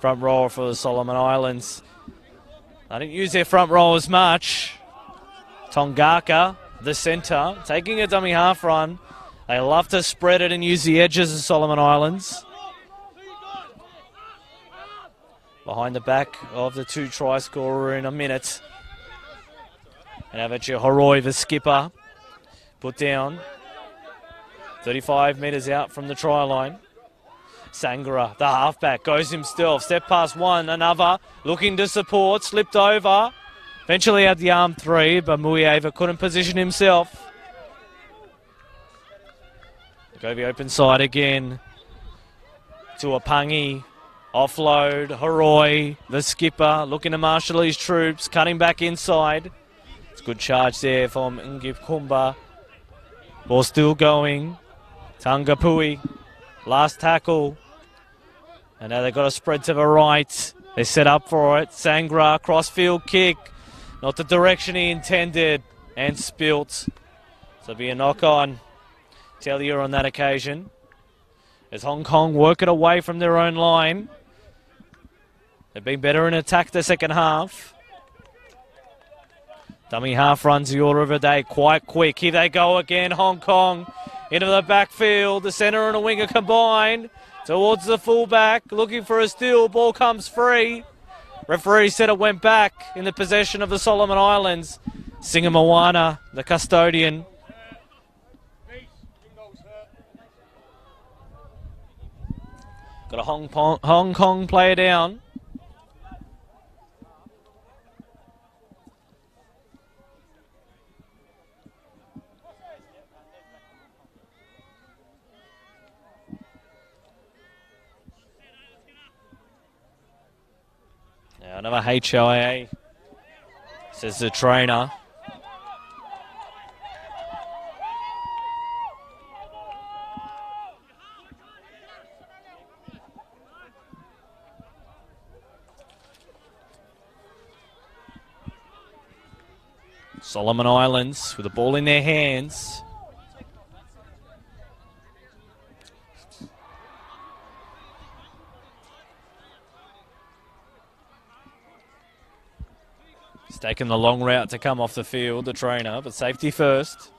front rower for the Solomon Islands. They didn't use their front row as much. Tongaka, the centre, taking a dummy half run. They love to spread it and use the edges of Solomon Islands. Behind the back of the 2 try scorer in a minute. And Avachi Horoi, the skipper, put down. 35 metres out from the try line. Sangara, the halfback, goes himself. Step past one, another. Looking to support, slipped over. Eventually had the arm 3, but Muiava couldn't position himself. Go the open side again. To Apangi. Offload, Horoi, the skipper, looking to marshal his troops, cutting back inside. It's a good charge there from Ngip Kumba. Ball still going. Tangapui, last tackle. And now they've got a spread to the right. They set up for it. Sangra, crossfield kick. Not the direction he intended. And spilt. So it'll be a knock-on. Tellier on that occasion. As Hong Kong work it away from their own line. They've been better in attack the second half. Dummy half runs the order of the day quite quick. Here they go again, Hong Kong. Into the backfield. The centre and a winger combined. Towards the fullback. Looking for a steal. Ball comes free. Referee said it went back in the possession of the Solomon Islands. Singamoana, the custodian. Got a Hong Kong player down. Now another HIA, says the trainer. Solomon Islands with the ball in their hands. He's taken the long route to come off the field, the trainer, but safety first.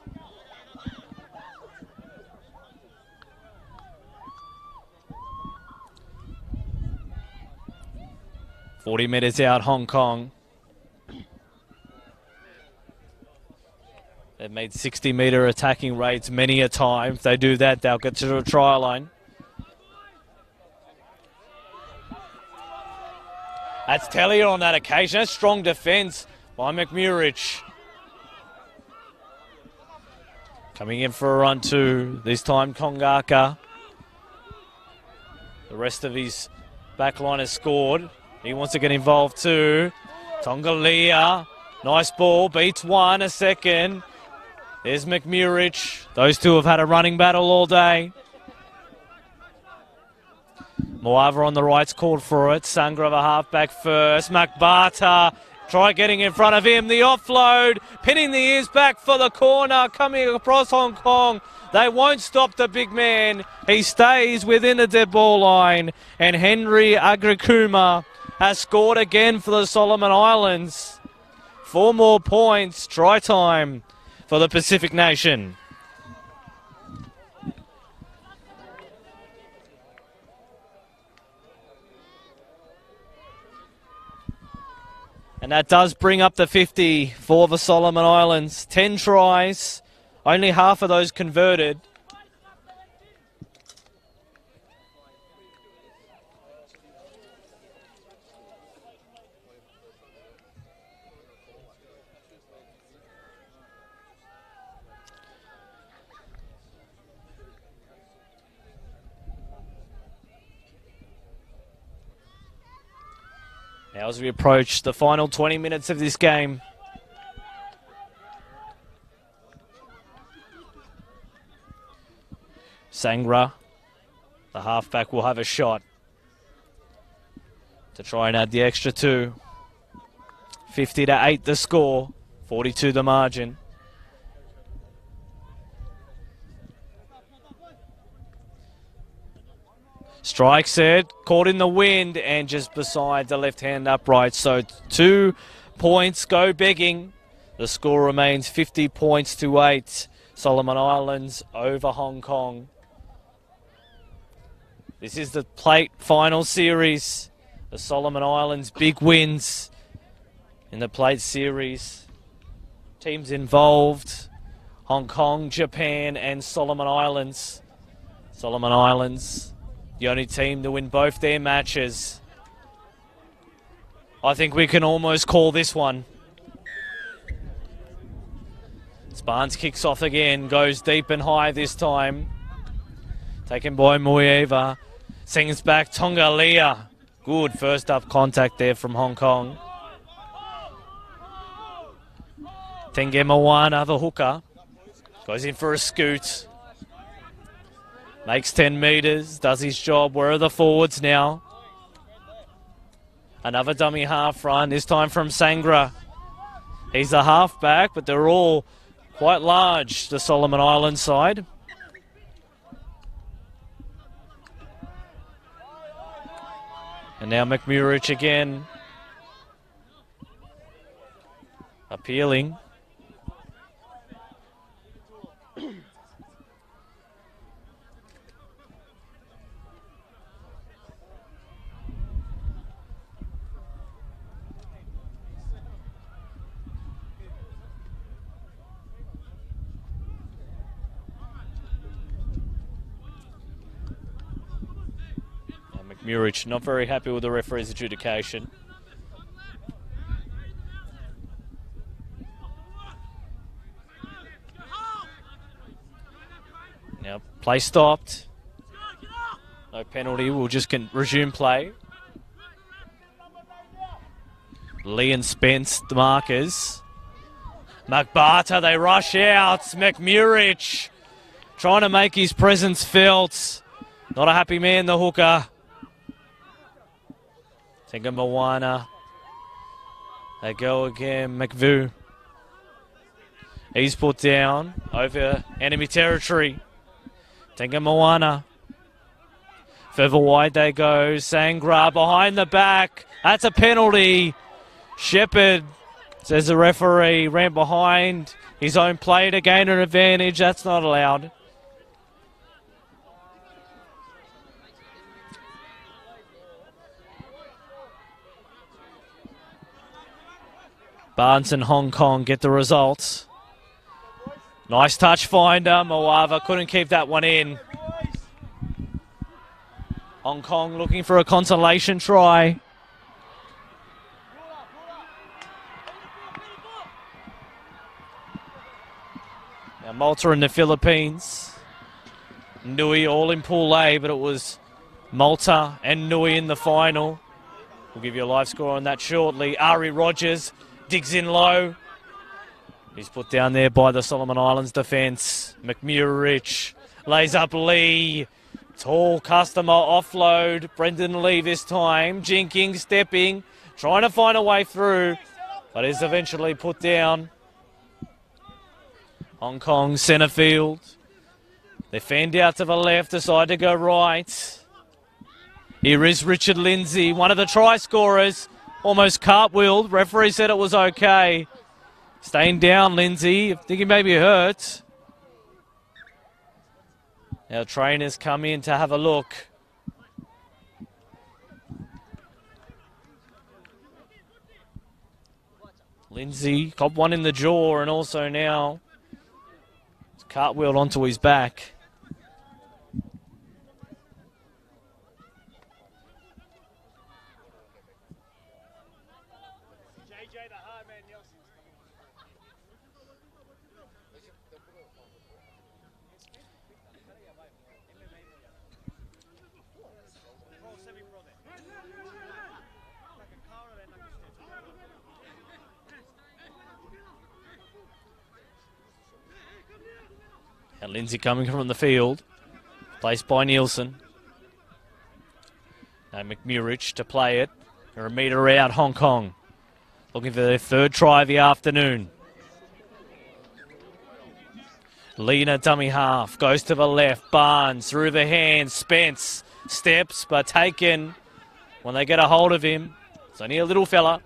"40 metres out, Hong Kong." They've made 60-metre attacking rates many a time. If they do that, they'll get to the try line. That's Tellier on that occasion. That's strong defence by McMurich. Coming in for a run too. This time Kongaka. The rest of his back line has scored. He wants to get involved too. Tongalia. Nice ball. Beats one a second. There's McMurich. Those two have had a running battle all day. Moava on the right's called for it. Sangra, the halfback first. McBarter, try getting in front of him. The offload, pinning the ears back for the corner. Coming across Hong Kong. They won't stop the big man. He stays within the dead ball line. And Henry Agrikuma has scored again for the Solomon Islands. 4 more points. Try time for the Pacific Nation. And that does bring up the 50 for the Solomon Islands. 10 tries, only half of those converted. Now as we approach the final 20 minutes of this game. Sangra, the halfback, will have a shot to try and add the extra 2. 50-8 the score, 42 the margin. Strikes it, caught in the wind and just beside the left-hand upright. So 2 points go begging. The score remains 50 points to 8. Solomon Islands over Hong Kong. This is the plate final series. The Solomon Islands big wins in the plate series. Teams involved: Hong Kong, Japan and Solomon Islands. Solomon Islands, the only team to win both their matches. I think we can almost call this one. Sparns kicks off again, goes deep and high this time. Taken by Mueva. Sings back Tongalia. Good first up contact there from Hong Kong. Tengemawana, the hooker, goes in for a scoot. Makes 10 metres, does his job. Where are the forwards now? Another dummy half run, this time from Sangra. He's a halfback, but they're all quite large, the Solomon Islands side. And now McMurich again. Appealing. Murich not very happy with the referee's adjudication. Now play stopped. No penalty, we'll just resume play. Lee and Spence, the markers. McBarter, they rush out. McMurich trying to make his presence felt. Not a happy man, the hooker. Tengemawana. They go again, McVu. He's put down over enemy territory. Tenga Moana. Further wide they go. Sangra behind the back. That's a penalty. Shepherd, says the referee, ran behind his own play to gain an advantage. That's not allowed. Barnes and Hong Kong get the results. Nice touch finder. Moava couldn't keep that one in. Hong Kong looking for a consolation try. Now Malta and the Philippines. Nui all in Pool A, but it was Malta and Nui in the final. We'll give you a live score on that shortly. Ari Rogers digs in low. He's put down there by the Solomon Islands defence. McMurrich lays up Lee. Tall customer offload. Brendan Lee this time. Jinking, stepping, trying to find a way through, but is eventually put down. Hong Kong centre field. They fanned out to the left, decide to go right. Here is Richard Lindsay, one of the try scorers. Almost cartwheeled. Referee said it was okay. Staying down, Lindsay. I think he may be hurt. Our trainers come in to have a look. Lindsay caught one in the jaw and also now cartwheeled onto his back. And Lindsay coming from the field, placed by Nielsen. Now McMurrich to play it. They're a metre out, Hong Kong. Looking for their third try of the afternoon. Lena dummy half, goes to the left. Barnes through the hands. Spence steps, but taken when they get a hold of him. It's only a little fella.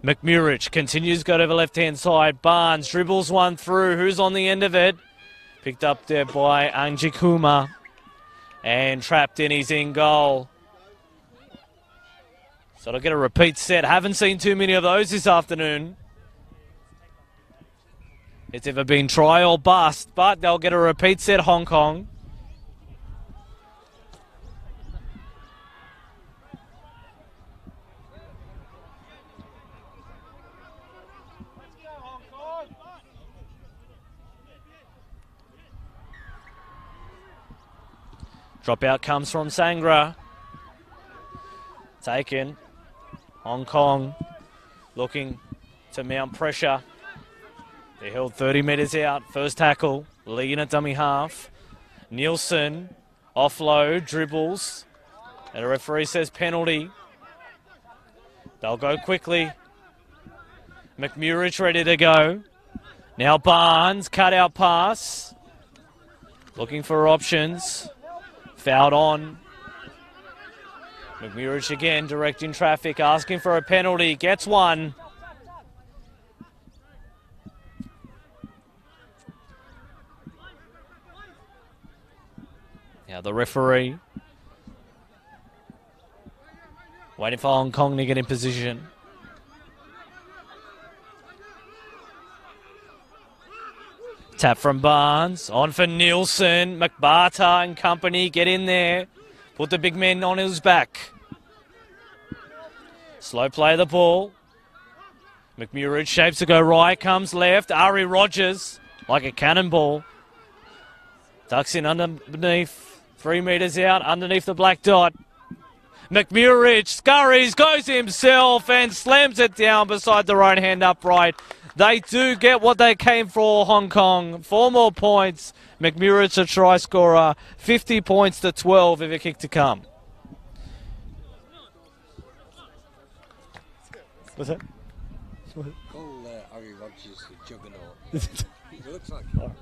McMurrich continues to go to the left-hand side. Barnes dribbles one through. Who's on the end of it? Picked up there by Anjikuma. And trapped in, he's in goal. So they'll get a repeat set. Haven't seen too many of those this afternoon. It's either been try or bust, but they'll get a repeat set, Hong Kong. Dropout comes from Sangra. Taken. Hong Kong looking to mount pressure. They held 30 metres out. First tackle. Lee in a dummy half. Nielsen. Offload. Dribbles. And a referee says penalty. They'll go quickly. McMurrich ready to go. Now Barnes. Cut out pass. Looking for options. Fouled on. McMurrich again directing traffic, asking for a penalty. Gets one. Now the referee waiting for Hong Kong to get in position. Tap from Barnes, on for Nielsen. McBarter and company get in there. Put the big man on his back. Slow play of the ball. McMurrich shapes to go right, comes left. Ari Rogers, like a cannonball. Ducks in underneath, 3 metres out, underneath the black dot. McMurrich scurries, goes himself and slams it down beside the right hand upright. They do get what they came for, Hong Kong. 4 more points. McMurrich a try scorer. 50 points to 12 if a kick to come. Goal, Ari Rogers. Rogers, the juggernaut. He looks like him. Oh,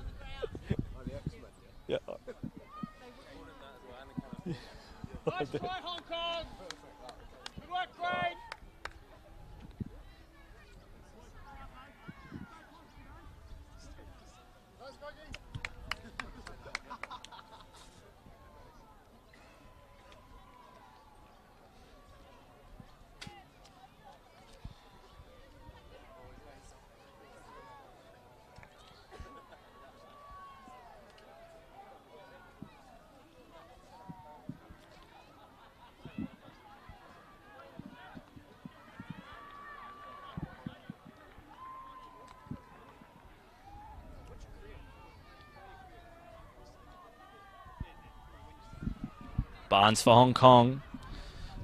the X-Men. Yeah. Nice try, Hong Kong! Good work, Crane! Barnes for Hong Kong.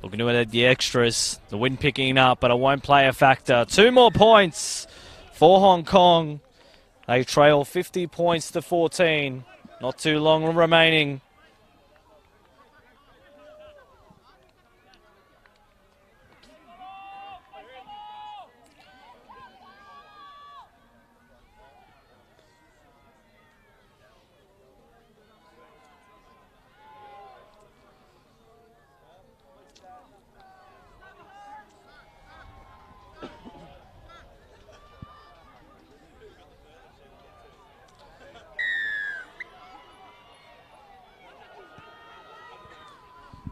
Looking to add the extras. The wind picking up, but it won't play a factor. 2 more points for Hong Kong. They trail 50 points to 14. Not too long remaining.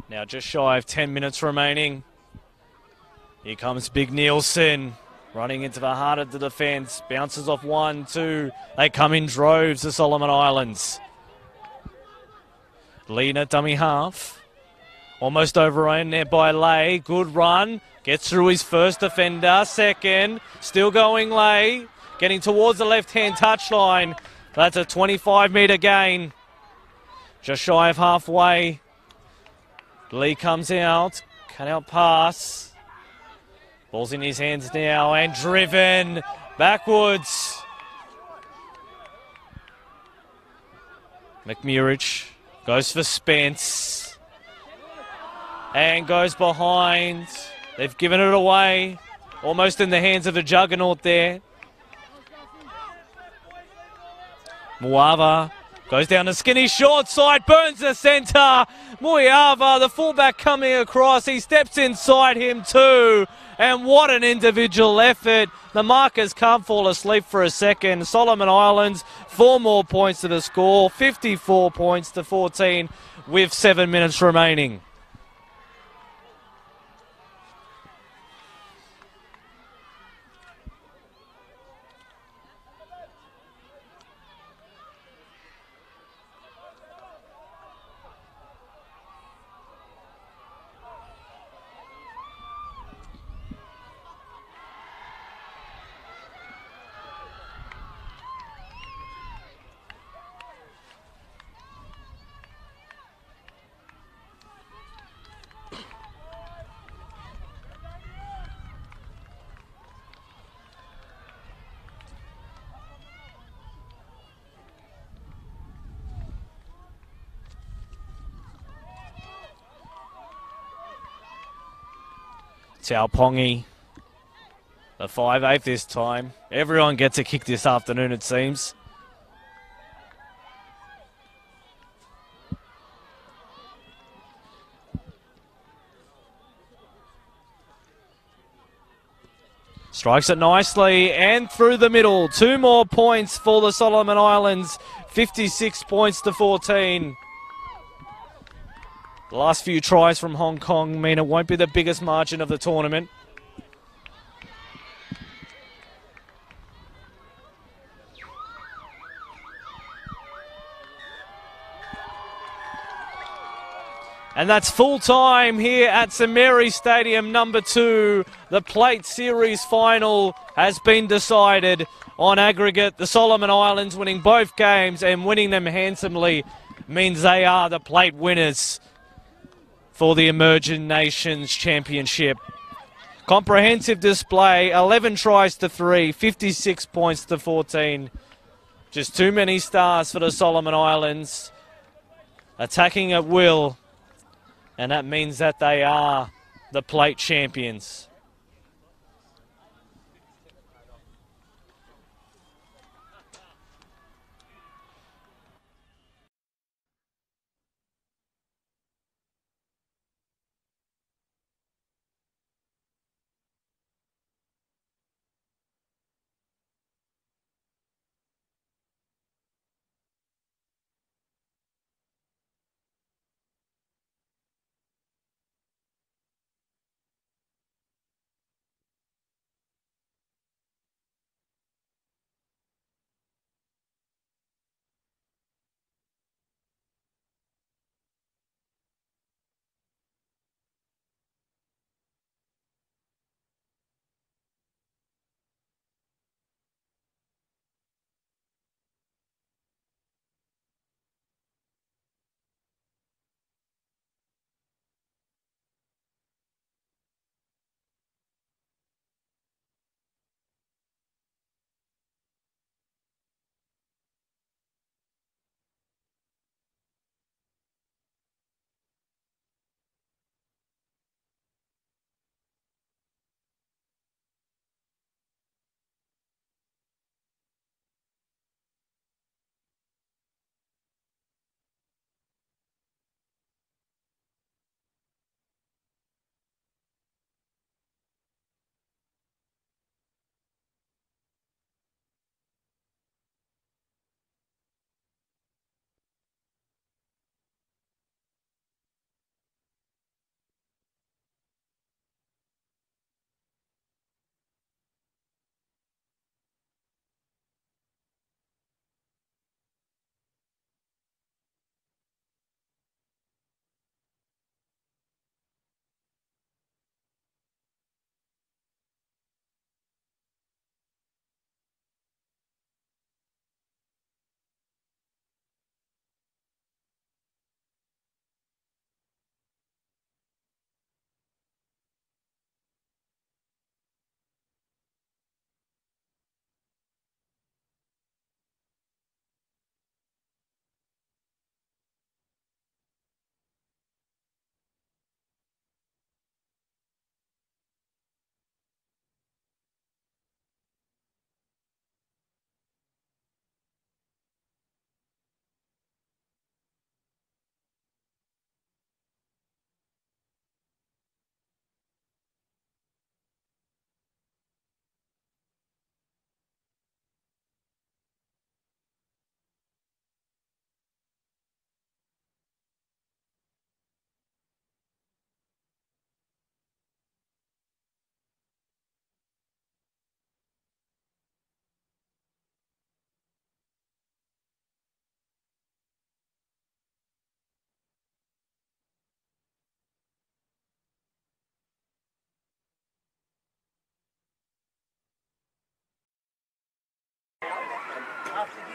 Now just shy of 10 minutes remaining. Here comes Big Nielsen running into the heart of the defence. Bounces off 1, 2. They come in droves to Solomon Islands. Lena dummy half. Almost overrun there by Lay. Good run. Gets through his first defender. Second. Still going Lay. Getting towards the left-hand touchline. That's a 25-metre gain. Just shy of halfway. Lee comes out, cut out pass. Ball's in his hands now and driven backwards. McMurich goes for Spence and goes behind. They've given it away, almost in the hands of a juggernaut there. Muava goes down the skinny short side, burns the centre. Muyava, the fullback coming across. He steps inside him too. And what an individual effort. The markers can't fall asleep for a second. Solomon Islands, 4 more points to the score. 54 points to 14 with 7 minutes remaining. Taupongi, the 5'8" this time. Everyone gets a kick this afternoon, it seems. Strikes it nicely and through the middle. 2 more points for the Solomon Islands. 56 points to 14. The last few tries from Hong Kong mean it won't be the biggest margin of the tournament. And that's full time here at St Mary's Stadium, number 2. The Plate Series final has been decided on aggregate. The Solomon Islands winning both games and winning them handsomely means they are the Plate winners for the Emerging Nations Championship. Comprehensive display, 11 tries to 3, 56 points to 14. Just too many stars for the Solomon Islands. Attacking at will. And that means that they are the Plate champions.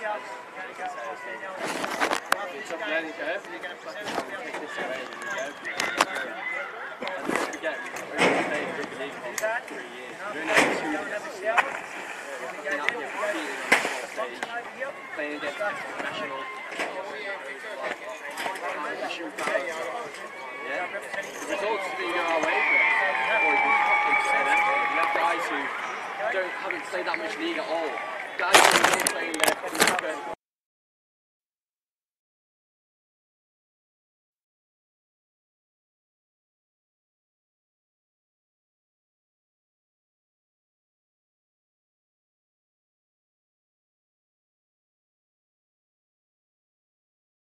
It's a learning curve. Take this away and you go. And don't forget, we're going to stay in Rugby League for 3 years. We're doing that 2 years. Looking at your competing on the small stage, playing against international. Yeah. The results didn't go our way, but boys, we can say that. We have guys who haven't played that much league at all. Guys who are playing their